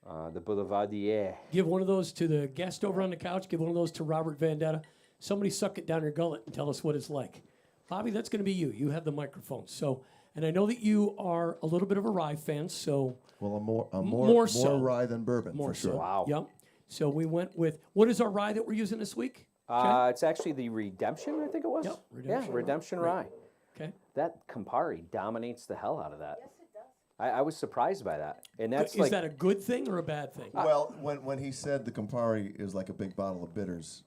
the Boulevardier. Give one of those to the guest over on the couch. Give one of those to Robert Vendetta. Somebody suck it down your gullet and tell us what it's like. Bobbie, that's going to be you. You have the microphone. So, and I know that you are a little bit of a rye fan, so Well, I'm More more so. rye than bourbon, more for sure. so. Wow. Yep. So we went with, what is our rye that we're using this week? It's actually the Redemption, I think it was. Yep, Redemption Yeah, Redemption Rye. Rye. Okay. That Campari dominates the hell out of that. Yes, it does. I was surprised by that. And that's Is that a good thing or a bad thing? Well, when he said the Campari is like a big bottle of bitters,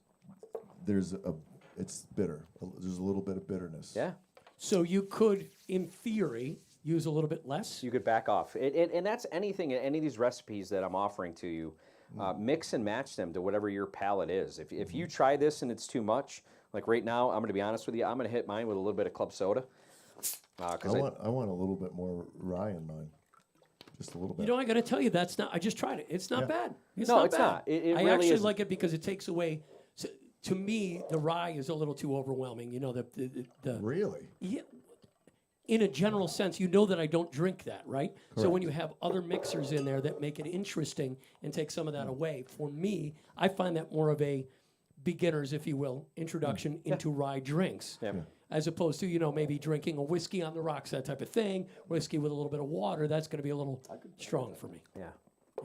it's bitter. There's a little bit of bitterness. yeah. So you could, in theory, use a little bit less. You could back off. And that's anything, any of these recipes that I'm offering to you, mix and match them to whatever your palate is. If you try this and it's too much, like right now, I'm going to be honest with you, I'm going to hit mine with a little bit of club soda. I want a little bit more rye in mine. Just a little bit. You know, I got to tell you, that's not. I just tried it. It's not Yeah. bad. It's No, not it's bad. not. It I really actually isn't. like it because it takes away. So, to me, the rye is a little too overwhelming. You know, the Really? yeah, in a general sense, you know that I don't drink that, right? So when you have other mixers in there that make it interesting and take some of that away, for me, I find that more of a beginner's, if you will, introduction into rye drinks. Yeah. As opposed to, maybe drinking a whiskey on the rocks, that type of thing, whiskey with a little bit of water, that's going to be a little strong for me, Yeah.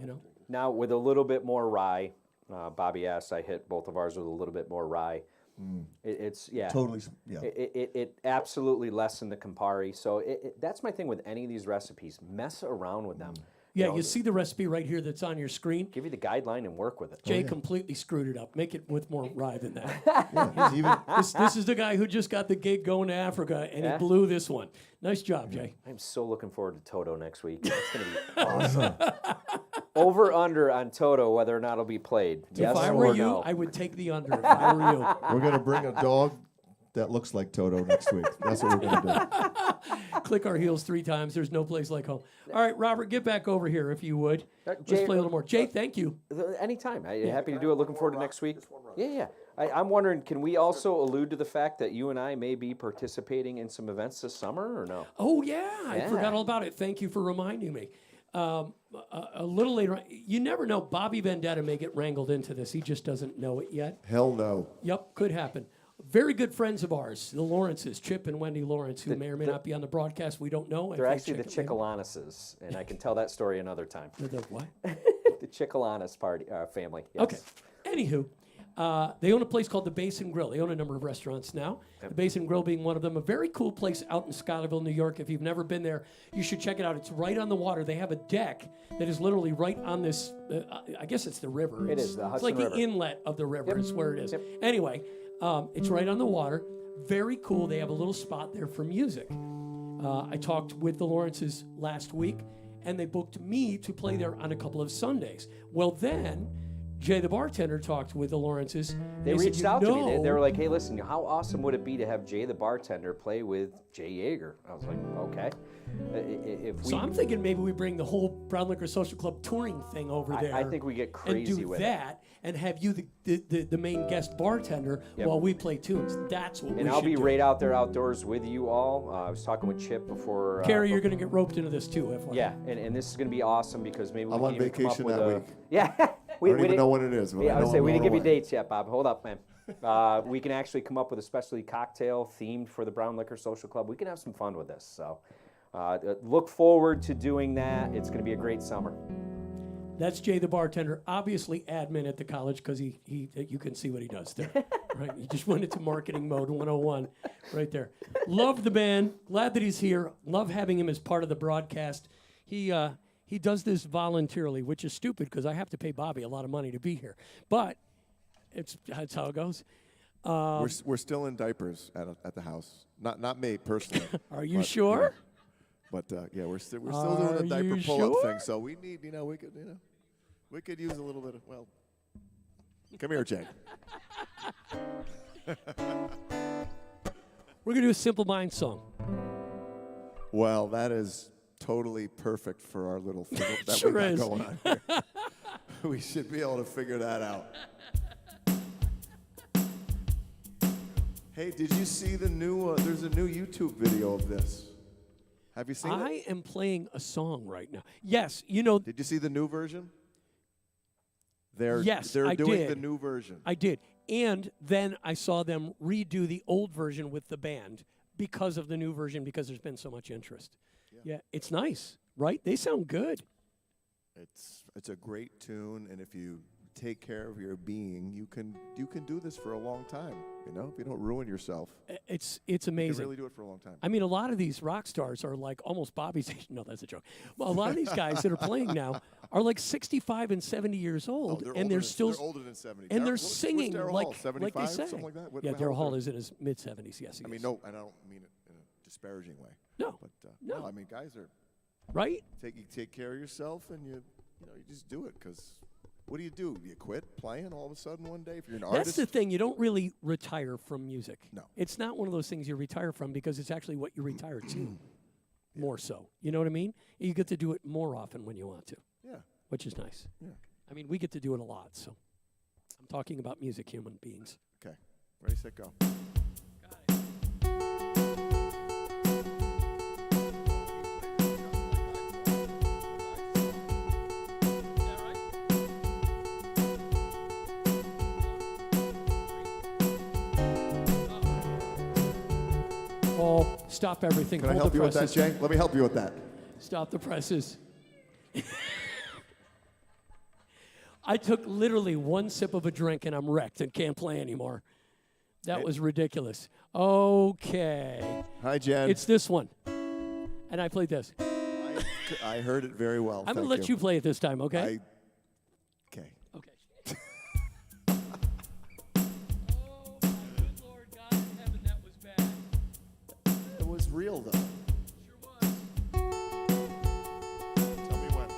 Now, Now, with a little bit more rye, Bobbie asked, I hit both of ours with a little bit more rye. It's yeah. Totally, yeah. It absolutely lessened the Campari. So that's my thing with any of these recipes. Mess around with them. Yeah, you see the recipe right here that's on your screen. Give you the guideline and work with it. Jay completely screwed it up. Make it with more rye than that. This is the guy who just got the gig going to Africa, and he blew this one. Nice job, Jay. I'm so looking forward to Toto next week. It's going to be awesome. Over under on Toto, whether or not it'll be played. Yes If I or were you, no? I would take the under if I were you. We're going to bring a dog that looks like Toto next week. That's what we're going to do. Click our heels 3 times. There's no place like home. All right, Robert, get back over here if you would. Let's Jay, play a little more. Jay, thank you. Anytime. I'm happy to do it. Looking forward to next week. Yeah. I'm wondering, can we also allude to the fact that you and I may be participating in some events this summer or no? Oh, yeah. I forgot all about it. Thank you for reminding me. A little later on, you never know. Bobbie Vendetta may get wrangled into this. He just doesn't know it yet. Hell no. Yep, could happen. Very good friends of ours, the Lawrences, Chip and Wendy Lawrence, who may or may not be on the broadcast. We don't know. They're actually the Chickalaneses, and I can tell that story another time. The what? The Chickalanes family. Yes. Okay. Anywho, they own a place called the Basin Grill. They own a number of restaurants now. The Basin Grill being one of them. A very cool place out in Schuylerville, New York. If you've never been there, you should check it out. It's right on the water. They have a deck that is literally right on this. I guess it's the river. It is the Hudson It's like River. the inlet of the river is where it is. Yep. Anyway, it's right on the water. Very cool. They have a little spot there for music. I talked with the Lawrences last week, and they booked me to play there on a couple of Sundays. Well, then Jay the bartender talked with the Lawrences. They said, reached "You out to me. know." They were like, hey, listen, how awesome would it be to have Jay the bartender play with Jay Yeager? I was like, okay. So I'm thinking maybe we bring the whole Brown Liquor Social Club touring thing over there. I think we get crazy and do with that, and have you the main guest bartender while we play tunes. That's what we should do. And I'll be right out there outdoors with you all. I was talking with Chip before. Carrie, you're going to get roped into this too, FYI. Yeah, and this is going to be awesome because maybe we I'm can on even come up vacation with that a... week. Yeah. I don't even know what it is. But Yeah, I would know say I'm we didn't going give you away. dates yet, Bob. Hold up, man. We can actually come up with a specialty cocktail themed for the Brown Liquor Social Club. We can have some fun with this. So look forward to doing that. It's going to be a great summer. That's Jay the bartender, obviously admin at the college because he you can see what he does there. Right? He just went into marketing mode 101 right there. Love the man. Glad that he's here. Love having him as part of the broadcast. He does this voluntarily, which is stupid because I have to pay Bobbie a lot of money to be here. But that's how it goes. We're still in diapers at the house. Not me personally. Are you sure? But yeah, we're still doing the diaper you pull-up sure? thing. So we need, we could use a little bit of, come here, Jay. We're going to do a Simple Minds song. Well, that is totally perfect for our little thing that Sure we got is. going on here. We should be able to figure that out. Hey, did you see the new? There's a new YouTube video of this. Have you seen it? I am playing a song right now. Yes, you know. Did you see the new version? They're Yes, they're I doing did. the new version. I did. And then I saw them redo the old version with the band because of the new version because there's been so much interest. Yeah, it's nice, right? They sound good. It's a great tune, and if you take care of your being, you can do this for a long time. If you don't ruin yourself, It's you can amazing. really do it for a long time. I mean, a lot of these rock stars are like almost Bobbie's age. No, that's a joke. Well, a lot of these guys that are playing now are like 65 and 70 years old, and they're still older than 70. and they're What's singing Daryl like Hall, 75, they say. something like that. Yeah, How Daryl old Hall are- is in his mid 70s. Yes, he I mean, is. no, and I don't mean it in a disparaging way. No, But No. I mean, guys are right? you take care of yourself, and you just do it. Because what do? You quit playing all of a sudden one day if you're an That's artist? the thing. You don't really retire from music. No. It's not one of those things you retire from because it's actually what you retire to. More so. You know what I mean? You get to do it more often when you want to, Yeah. which is nice. Yeah. I mean, we get to do it a lot, so I'm talking about music, human beings. Okay. Ready, set, go. Oh, stop everything. Can I Hold help the you with that, presses. Jay? Let me help you with that. Stop the presses. I took literally one sip of a drink and I'm wrecked and can't play anymore. That was ridiculous. Okay. Hi, Jen. It's this one. And I played this. I heard it very well. I'm going to let you play it this time, okay? Okay. Okay. Oh, good Lord, God in heaven, that was bad. It was real, though. Sure was. Tell me when.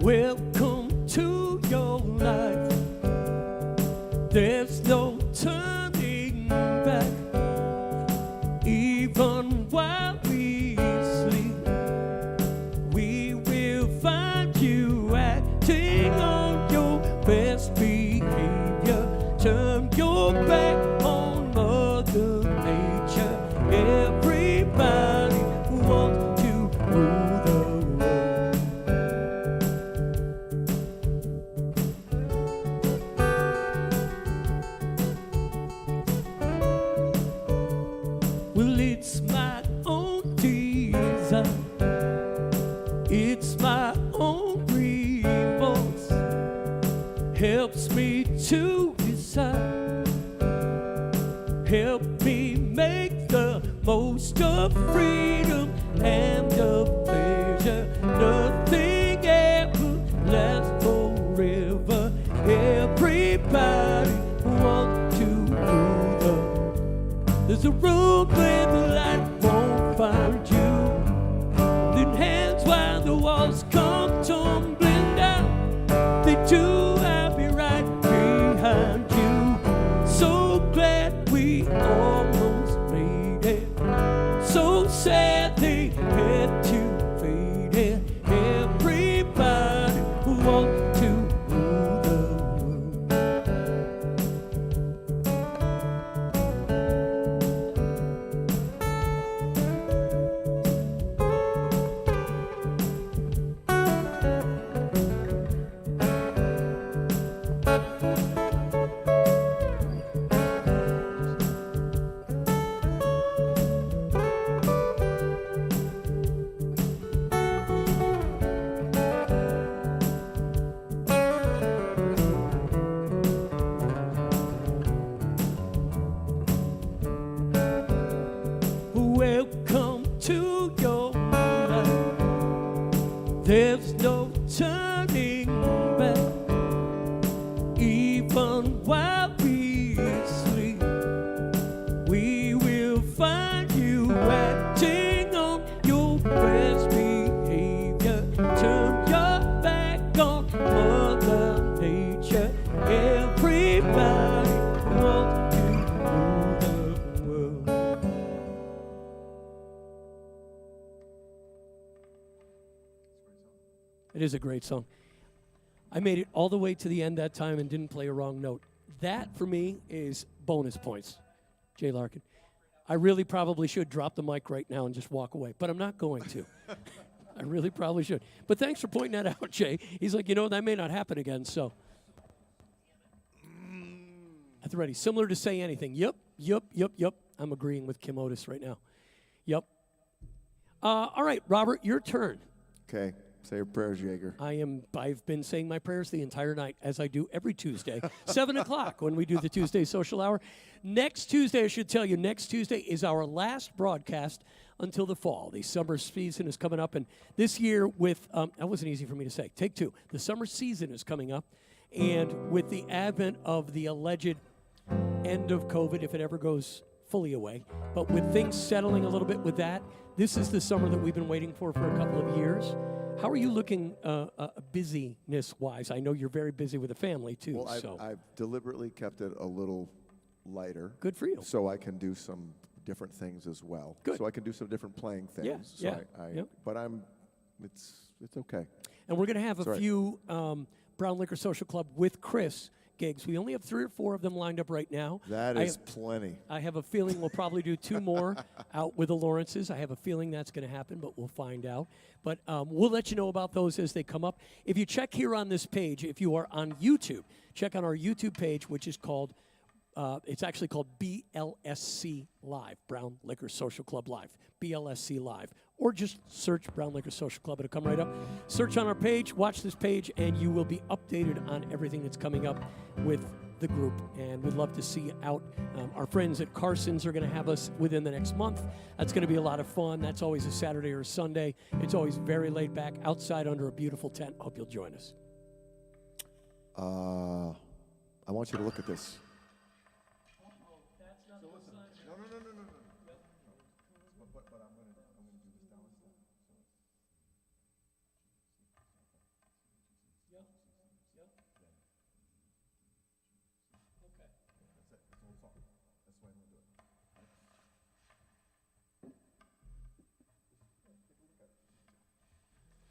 Welcome to your life. There's no turning back. Even while we sleep, we will find you acting on your best behavior. Turn your back on Mother Nature. Everybody wants to rule the world. Well, it's my own desire. It's my own remorse. Helps me to decide. Help me make the most of freedom and of pleasure. Nothing ever lasts forever. Everybody wants to rule the world. There's a road where the light won't find you. Then hands while the walls come tumbling down. They do, I'll be right behind you. So glad we almost made it. So sad they had to fade it. Everybody wants to rule the world. Welcome to your life. There's no turning back. Even while we sleep, we will find you acting on your best behavior. Turn your back on Mother Nature. Everybody wants to rule the world. It is a great song. I made it all the way to the end that time and didn't play a wrong note. That, for me, is bonus points, Jay Larkin. I really probably should drop the mic right now and just walk away, but I'm not going to. I really probably should. But thanks for pointing that out, Jay. He's like, that may not happen again, so. At the ready. Similar to Say Anything. Yep. I'm agreeing with Kim Otis right now. Yep. All right, Robert, your turn. Okay. Say your prayers, Jaeger. I've been saying my prayers the entire night, as I do every Tuesday, 7 o'clock when we do the Tuesday Social Hour. Next Tuesday, I should tell you, next Tuesday is our last broadcast until the fall. The summer season is coming up, and this year with, that wasn't easy for me to say, take two. The summer season is coming up, and with the advent of the alleged end of COVID, if it ever goes fully away, but with things settling a little bit with that, this is the summer that we've been waiting for a couple of years. How are you looking busyness-wise? I know you're very busy with a family, too. Well, I've deliberately kept it a little lighter. Good for you. So I can do some different things as well. Good. So I can do some different playing things. Yeah, So But it's okay. And we're going to have It's a all right. few Brown Liquor Social Club with Chris gigs. We only have 3 or 4 of them lined up right now. That is plenty. I have a feeling we'll probably do 2 more out with the Lawrences. I have a feeling that's going to happen, but we'll find out. But we'll let you know about those as they come up. If you check here on this page, if you are on YouTube, check on our YouTube page, which is called It's actually called BLSC Live, Brown Liquor Social Club Live, BLSC Live. Or just search Brown Liquor Social Club. It'll come right up. Search on our page, watch this page, and you will be updated on everything that's coming up with the group. And we'd love to see you out. Our friends at Carson's are going to have us within the next month. That's going to be a lot of fun. That's always a Saturday or a Sunday. It's always very laid back, outside under a beautiful tent. Hope you'll join us. I want you to look at this.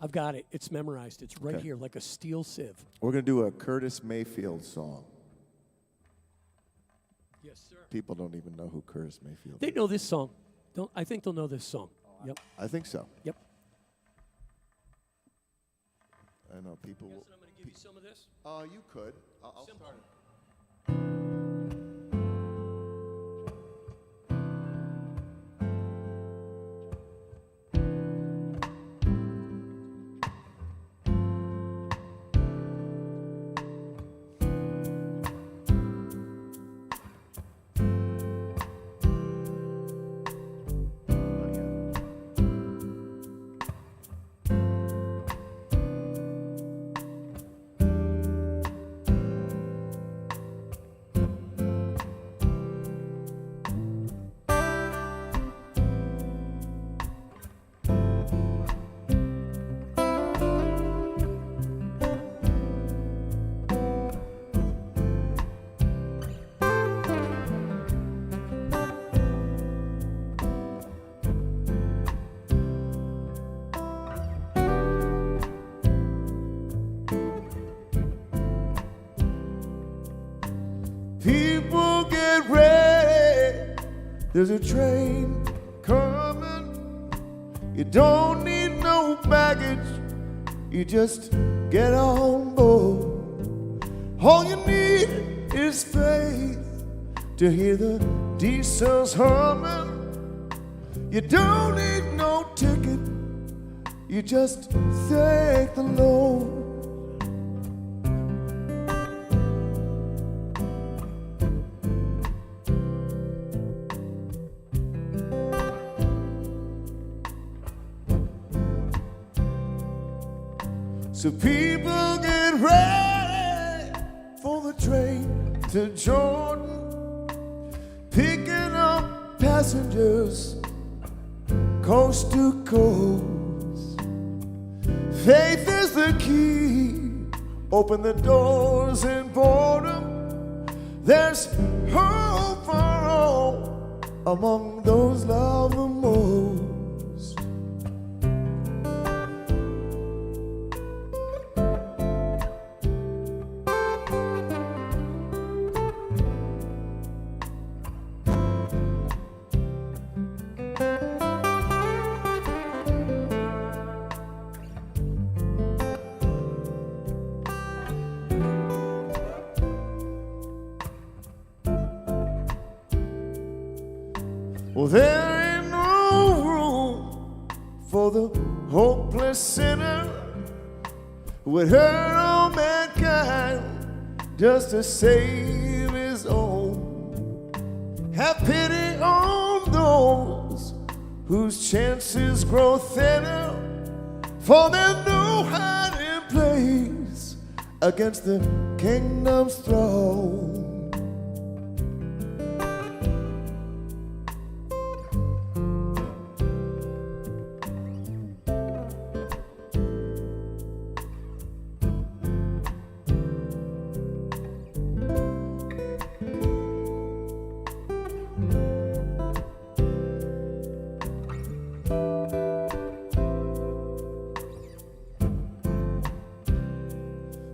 I've got it. It's memorized. It's right here, like a steel sieve. We're going to do a Curtis Mayfield song. Yes, sir. People don't even know who Curtis Mayfield is. They know this song. I think they'll know this song. Yep. I think so. Yep. I know people will. I'm going to give you some of this. You could. I'll Simple. start. People get ready, there's a train coming. You don't need no baggage, you just get on board. All you need is faith to hear the diesels humming. You don't need no ticket, you just thank the Lord. So people get ready for the train to Jordan, picking up passengers coast to coast. Faith is the key, open the doors and boredom. There's hope for all among those loved the most. Well, there ain't no room for the hopeless sinner who would hurt all mankind just to save his own. Have pity on those whose chances grow thinner, for there's no hiding place against the kingdom's throne.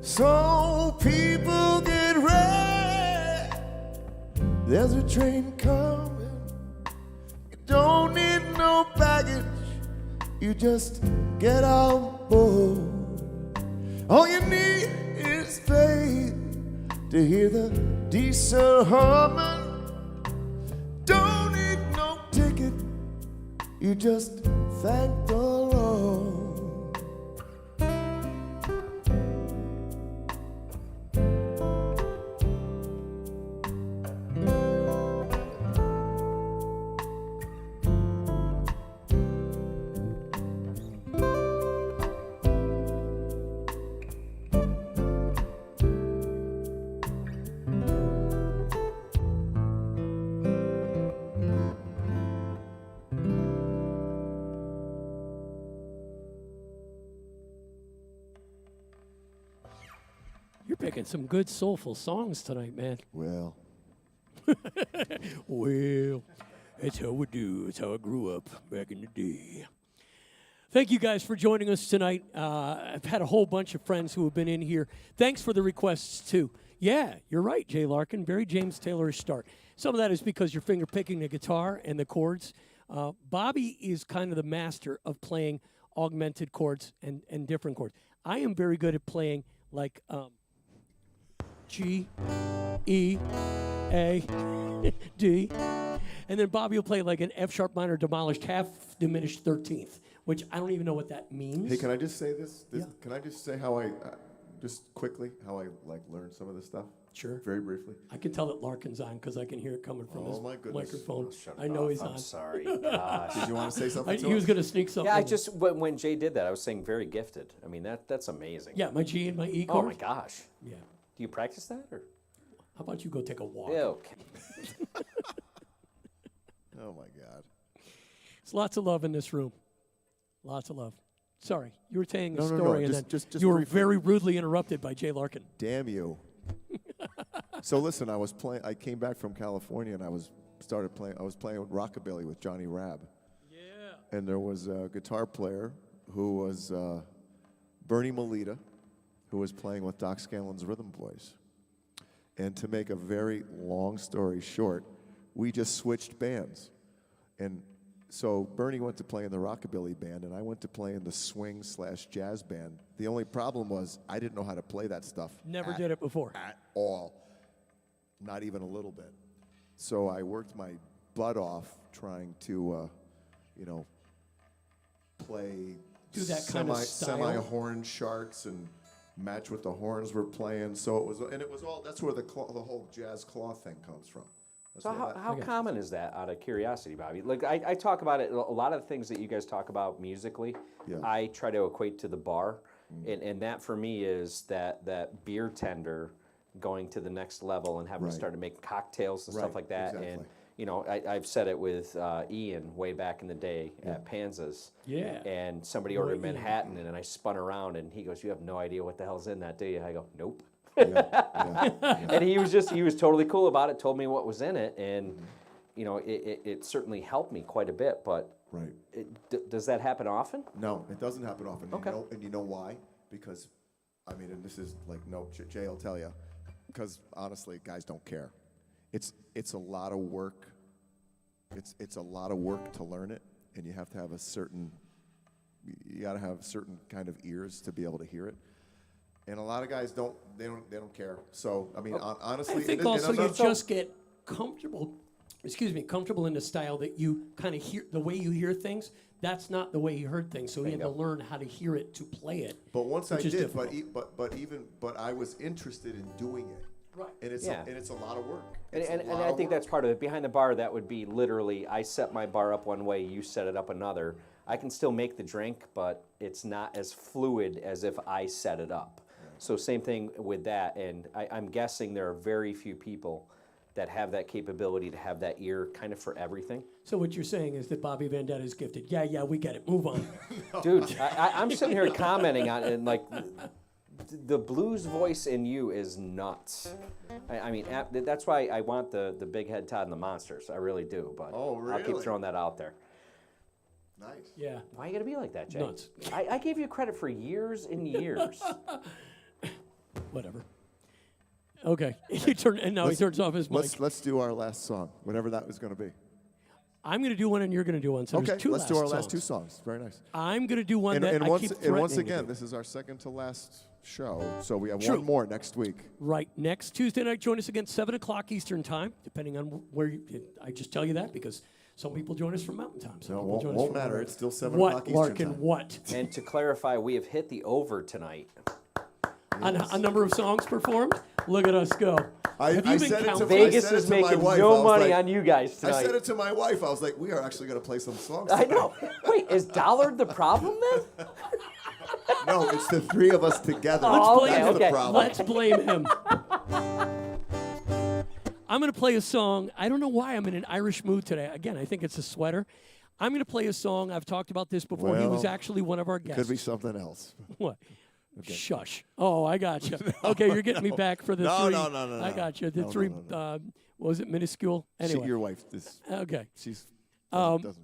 So people get ready, there's a train coming. You don't need no baggage, you just get on board. All you need is faith to hear the diesel humming. Don't need no ticket, you just thank the Lord. You're picking some good soulful songs tonight, man. Well, Well, that's how we do. That's how I grew up back in the day. Thank you guys for joining us tonight. I've had a whole bunch of friends who have been in here. Thanks for the requests, too. Yeah, you're right, Jay Larkin. Barry James Taylor's start. Some of that is because you're finger picking the guitar and the chords. Bobbie is kind of the master of playing augmented chords and different chords. I am very good at playing like G, E, A, D. And then Bobbie will play like an F sharp minor demolished half diminished 13th, which I don't even know what that means. hey, can I just say this? Yeah. Can I just say how I, just quickly, how I like learned some of this stuff? Sure. Very briefly. I can tell that Larkin's on because I can hear it coming from Oh, his my goodness. microphone. Shut I know off. he's I'm on. sorry. Gosh. Did you want to say something to He was us? going to sneak something. Yeah, I in. just when Jay did that, I was saying very gifted. I mean that's amazing. Yeah, my G and my E Oh chord. my gosh. Yeah. Do you practice that or? How about you go take a walk? Yeah. Okay. Oh my God. There's lots of love in this room. Lots of love. Sorry, you were saying a No, no, no, story and just then you were briefly. very rudely interrupted by Jay Larkin. Damn you. So listen, I came back from California and I was playing rockabilly with Johnny Rabb. Yeah. And there was a guitar player who was Bernie Melita, who was playing with Doc Scanlon's Rhythm Boys. And to make a very long story short, we just switched bands. And so Bernie went to play in the rockabilly band, and I went to play in the swing/jazz band. The only problem was I didn't know how to play that stuff. Never did it before. At all. Not even a little bit. So I worked my butt off trying to, play Do that kind of style? semi-horn sharks and match what the horns were playing. So it was all. That's where the whole jazz claw thing comes from. That's So where how common is that, out of curiosity, Bobbie? Like I talk about it. A lot of the things that you guys talk about musically, Yeah. I try to equate to the bar, and that for me is that beer tender going to the next level and having to Right. start to make cocktails and stuff Right, like that. And exactly. I've said it with Ian way back in the day at Panza's. Yeah. And somebody Boy, ordered Ian. Manhattan, and then I spun around, and he goes, "You have no idea what the hell's in that, do you?" I go, "Nope." yeah. And he was totally cool about it, told me what was in it, and it certainly helped me quite a bit, but Right. does that happen often? No, it doesn't happen often. Okay. And you know why? Because, and this is like, no, Jay will tell you, because honestly, guys don't care. It's a lot of work. It's a lot of work to learn it, and you have to have you got to have certain kind of ears to be able to hear it. And a lot of guys don't care. So, honestly. I think and also I'm you not- just get comfortable in the style that you kind of hear, the way you hear things. That's not the way he heard things, so he had to learn how to hear it to play it. But once I which is did, difficult. but I was interested in doing it. Right. And it's Yeah. and it's a lot of work. And It's a lot I of think work. that's part of it. Behind the bar, that would be literally, I set my bar up one way, you set it up another. I can still make the drink, but it's not as fluid as if I set it up. So same thing with that, and I'm guessing there are very few people that have that capability to have that ear kind of for everything. So what you're saying is that Bobbie Vendetta is gifted. Yeah, we get it. Move on. Dude, I'm sitting here commenting on it, and like, the blues voice in you is nuts. That's why I want the Big Head Todd and the Monsters. I really do, but Oh, I'll keep really? throwing that out there. Nice. Yeah. Why you gotta be like that, Jay? Nuts. I gave you credit for years and years. Whatever. Okay. He turns off his mic. Let's do our last song, whatever that was going to be. I'm going to do one and you're going to do one. So Okay, there's two let's do our songs. last two songs. Very nice. I'm going to do one that And I once, keep and threatening once to again, do. this is our second to last show, so we have True. one more next week. Right. Next Tuesday night, join us again, 7 o'clock Eastern Time, depending on where I just tell you that because some people join us from Mountain Time. Some No, people won't, join us won't from matter. wherever. It's still 7 What, o'clock Eastern Larkin, time. what? And to clarify, we have hit the over tonight. A number of songs performed? Look at us go. Have you I been said it to counting? Vegas said it is to my making wife. I no was money like- on you guys I tonight. said it to my wife. I was like, we are actually going to play some songs I tonight. know. Wait, is Dollard the problem then? No, it's the three of us together. Oh, okay, That's okay. the problem. Let's blame him. I'm going to play a song. I don't know why I'm in an Irish mood today. Again, I think it's a sweater. I'm going to play a song. I've talked about this before. He was Well, actually one of our guests. Could be something else. What? Shush. Oh, I got you. Okay, you're getting me back for the No, three. no. I got you. The No, three, no. what was it, minuscule? Anyway. Your wife, Okay. she's doesn't. Okay.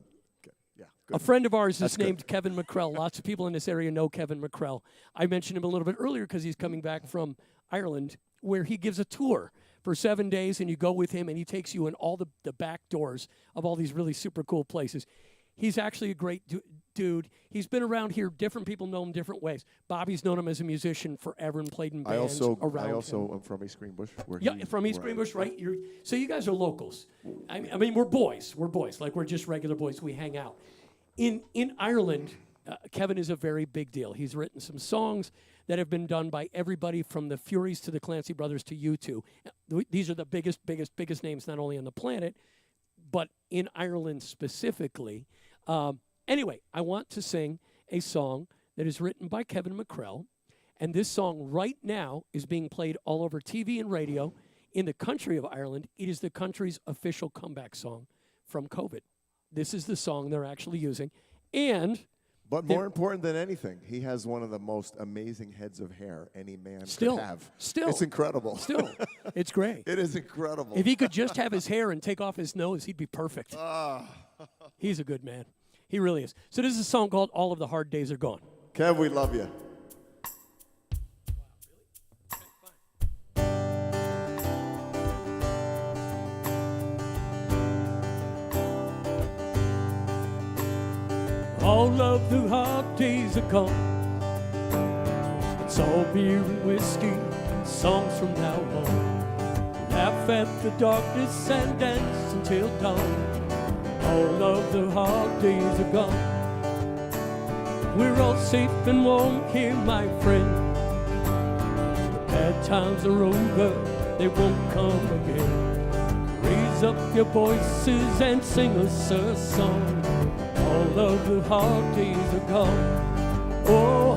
Yeah. A Good. friend of ours That's is good. named Kevin McCrell. Lots of people in this area know Kevin McCrell. I mentioned him a little bit earlier because he's coming back from Ireland, where he gives a tour for 7 days, and you go with him, and he takes you in all the back doors of all these really super cool places. He's actually a great dude. He's been around here. Different people know him different ways. Bobbie's known him as a musician forever and played in I bands also around him. am from East Greenbush. Where Yeah, he- from East right. Greenbush, right? So you guys are locals. I mean, we're boys. We're boys. Like, we're just regular boys. We hang out. In Ireland, Kevin is a very big deal. He's written some songs that have been done by everybody from the Furies to the Clancy Brothers to U2. These are the biggest names not only on the planet, but in Ireland specifically. Anyway, I want to sing a song that is written by Kevin McCrell. And this song right now is being played all over TV and radio in the country of Ireland. It is the country's official comeback song from COVID. This is the song they're actually using. And But more important than anything, he has one of the most amazing heads of hair any man Still. could have. Still. It's incredible. still, it's great. It is incredible. If he could just have his hair and take off his nose, he'd be perfect. He's a good man. He really is. So this is a song called All of the Hard Days Are Gone. Kev, we love you. All of the hard days are gone. It's all beer and whiskey, songs from now on. Laugh at the darkness and dance until dawn. All of the hard days are gone. We're all safe and warm here, my friend. The bad times are over, they won't come again. Raise up your voices and sing us a song. All of the hard days are gone. Oh,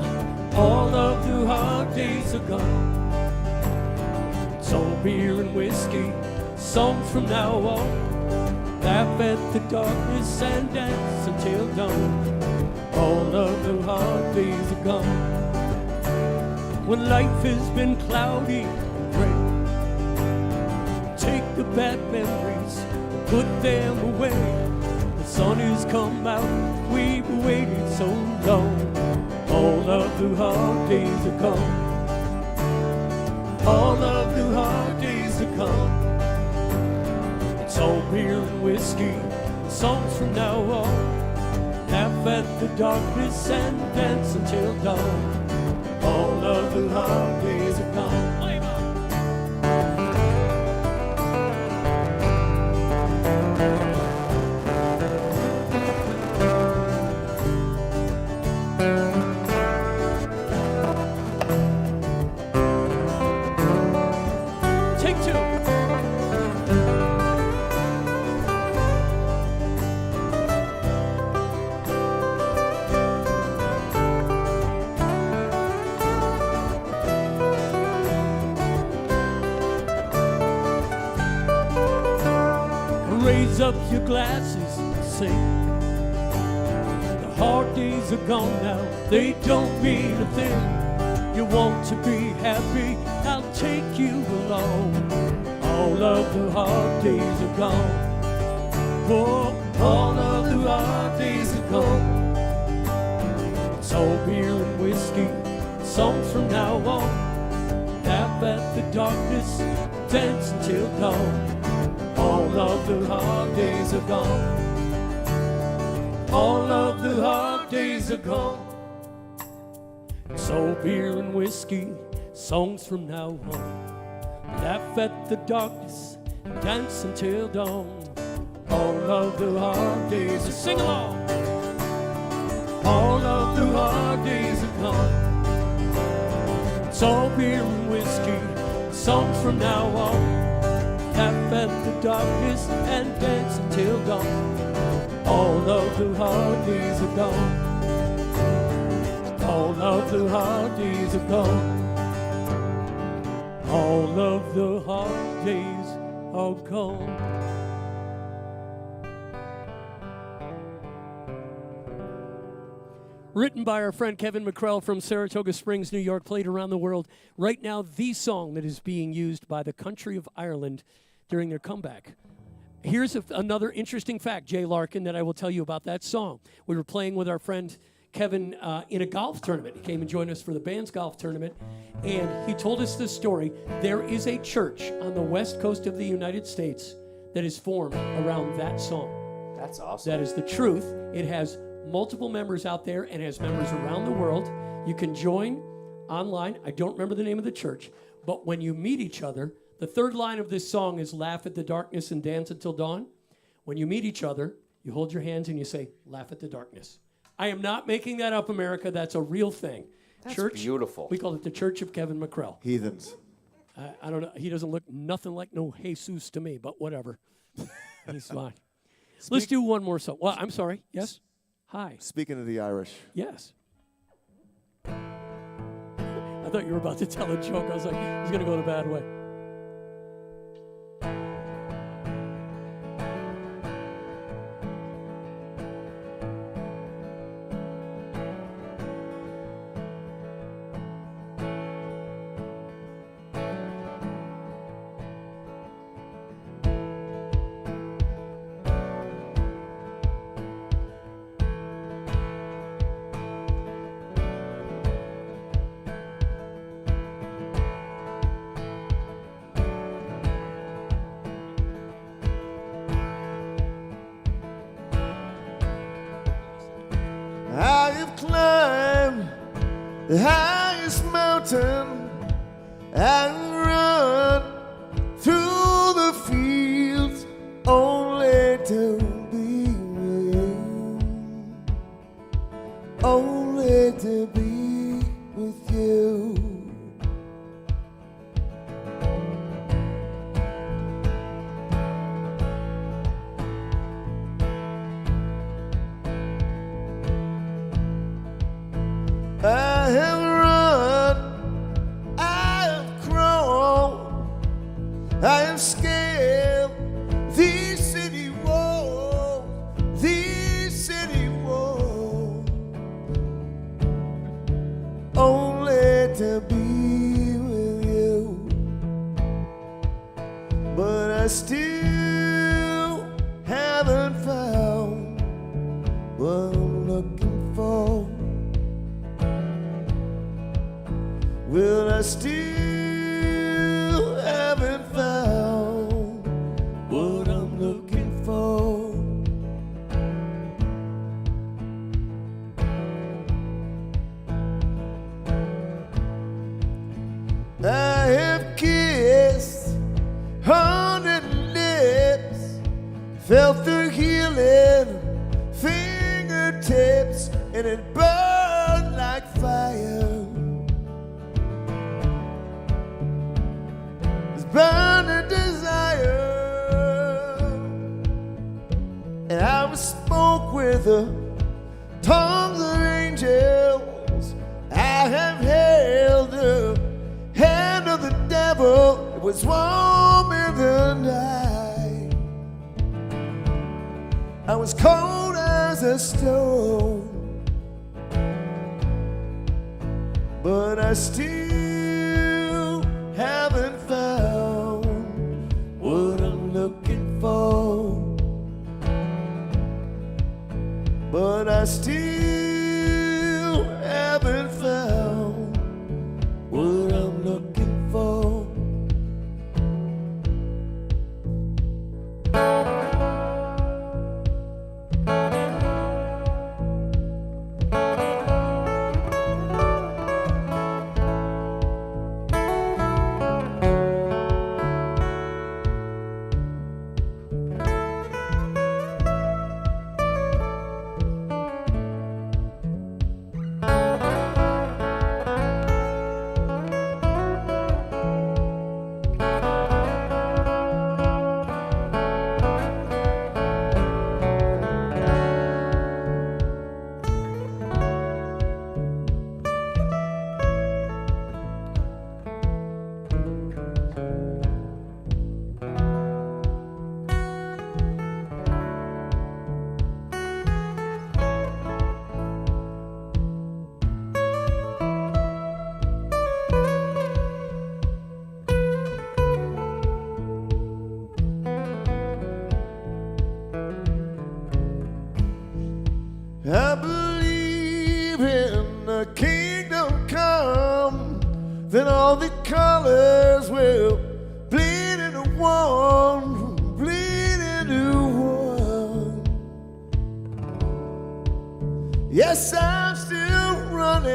all of the hard days are gone. It's all beer and whiskey, songs from now on. Laugh at the darkness and dance until dawn. All of the hard days are gone. When life has been cloudy and gray, take the bad memories and put them away. The sun has come out, we've waited so long. All of the hard days are gone. All of the hard days are gone. It's all beer and whiskey, songs from now on. Laugh at the darkness and dance until dawn. All of the hard days are gone. Take two. Raise up your glasses and sing. The hard days are gone now, they don't mean a thing. You want to be happy, I'll take you along. All of the hard days are gone. Oh, all of the hard days are gone. It's all beer and whiskey, songs from now on. Laugh at the darkness, dance until dawn. All of the hard days are gone. All of the hard days are gone. So beer and whiskey, songs from now on. Laugh at the darkness, dance until dawn. All of the hard days are sing along. All of the hard days are gone. So beer and whiskey, songs from now on. Laugh at the darkness and dance until dawn. All of the hard days are gone. All of the hard days are gone. All of the hard days are gone. Written by our friend Kevin McCrell from Saratoga Springs, New York, played around the world. Right now, the song that is being used by the country of Ireland during their comeback. Here's another interesting fact, Jay Larkin, that I will tell you about that song. We were playing with our friend Kevin in a golf tournament. He came and joined us for the band's golf tournament, and he told us this story. There is a church on the west coast of the United States that is formed around that song. That's awesome. That is the truth. It has multiple members out there and has members around the world. You can join online. I don't remember the name of the church, but when you meet each other, the third line of this song is laugh at the darkness and dance until dawn. When you meet each other, you hold your hands and you say, laugh at the darkness. I am not making that up, America. That's a real thing. That's church, beautiful. We call it the Church of Kevin McCrell. Heathens. I don't know. He doesn't look nothing like no Jesus to me, but whatever. He's fine. Let's do one more song. Well, I'm sorry. Yes? Hi. Speaking of the Irish, Yes. I thought you were about to tell a joke. I was like, he's going to go in a bad way. I have climbed the highest mountain and run through the fields only to be with you, only to be with you. I have run, I have crawled, I have scaled these city walls, only to be with you. But I still haven't found what I'm looking for. Well, I still haven't found what I'm looking for. I have kissed 100 lips, felt the healing fingertips, and it burned like fire. Burning desire, and I was spoke with the tongues of angels. I have held the hand of the devil. It was warm in the night. I was cold as a stone, but I still haven't found what I'm looking for. But I still haven't found what I'm looking for. then all the colors will bleed into one, bleed into one. Yes, I'm still running.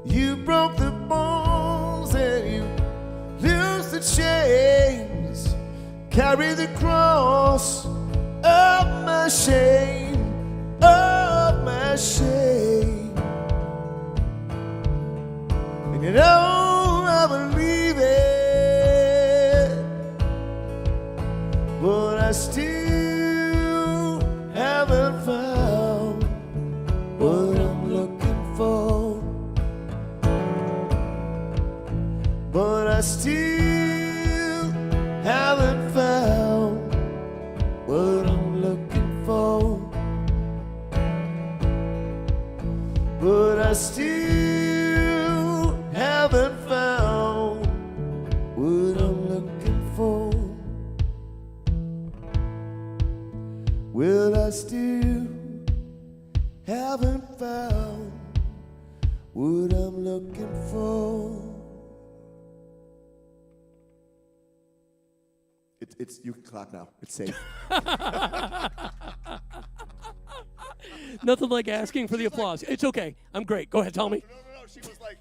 You broke the bones and you lose the chains. Carry the cross of my shame, of my shame. And you know I believe it, but I still haven't found what I'm looking for. But I still haven't found what I'm looking for. But I still haven't found what I'm looking for. Well, I still haven't found what I'm looking for. It's you can clap now. It's safe. Nothing like asking for the applause. It's okay. I'm great. Go ahead, tell me. No. She was like.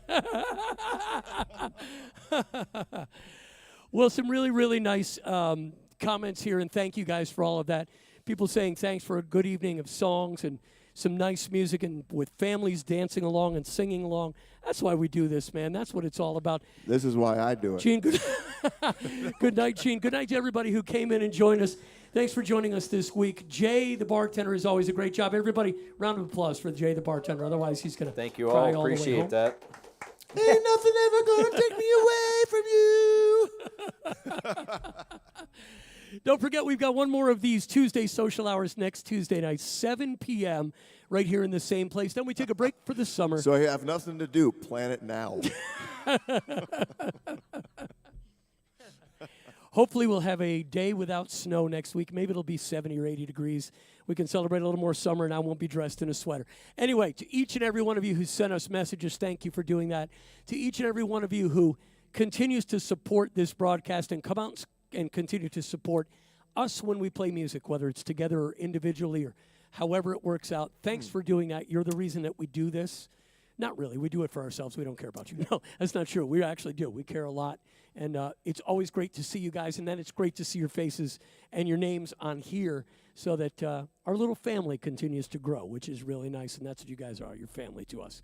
Well, some really, really nice comments here, and thank you guys for all of that. People saying thanks for a good evening of songs and some nice music, and with families dancing along and singing along. That's why we do this, man. That's what it's all about. This is why I do it. Gene, good night, Gene. Good night to everybody who came in and joined us. Thanks for joining us this week. Jay, the bartender, is always a great job. Everybody, round of applause for Jay, the bartender. Otherwise, he's going to Thank you all. Appreciate that. Ain't nothing ever gonna take me away from you. Don't forget, we've got one more of these Tuesday social hours next Tuesday night, 7 p.m., right here in the same place. Then we take a break for the summer. So you have nothing to do. Plan it now. Hopefully we'll have a day without snow next week. Maybe it'll be 70 or 80 degrees. We can celebrate a little more summer, and I won't be dressed in a sweater. Anyway, to each and every one of you who sent us messages, thank you for doing that. To each and every one of you who continues to support this broadcast and come out and continue to support us when we play music, whether it's together or individually or however it works out. Thanks for doing that. You're the reason that we do this. Not really. We do it for ourselves. We don't care about you. No, that's not true. We actually do. We care a lot. And it's always great to see you guys. And then it's great to see your faces and your names on here so that our little family continues to grow, which is really nice. And that's what you guys are, your family to us.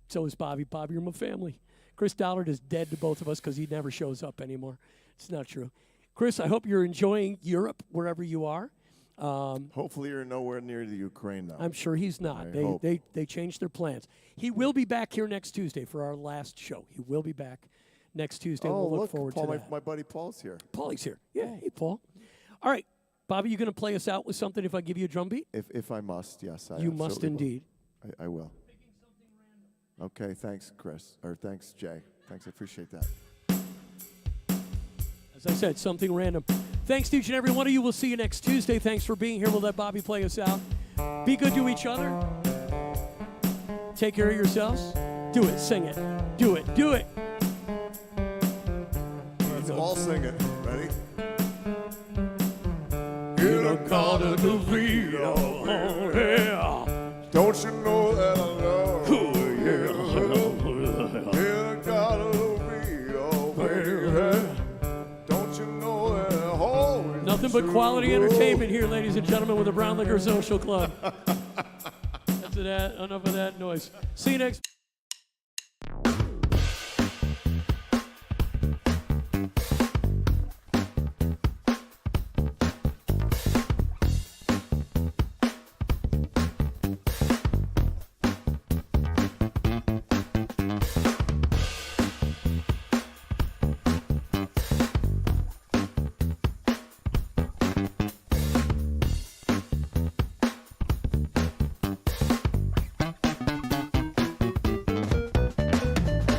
So is Bobbie. Bobbie, you're my family. Chris Dollard is dead to both of us because he never shows up anymore. It's not true. Chris, I hope you're enjoying Europe wherever you are. Hopefully you're nowhere near the Ukraine now. I'm sure he's not. They changed their plans. He will be back here next Tuesday for our last show. He will be back next Tuesday. Oh, we'll look forward Paul, to that. my buddy Paul's here. Paulie's here. Yeah, hey, Paul. All right, Bobbie, you going to play us out with something if I give you a drum beat? If I must, yes. You must indeed. I will. Okay, thanks, Chris. Or thanks, Jay. Thanks, I appreciate that. As I said, something random. Thanks to each and every one of you. We'll see you next Tuesday. Thanks for being here. We'll let Bobbie play us out. Be good to each other. Take care of yourselves. Do it. Sing it. Do it. Do it. Let's all sing it. Ready? In a Carter DeVito, oh, yeah. Don't you know that I love you? Yeah. In a Carter DeVito, baby. Don't you know that I always Nothing but quality entertainment here, ladies and gentlemen, with the Brown Liquor Social Club. That's it. Enough of that noise. See you next.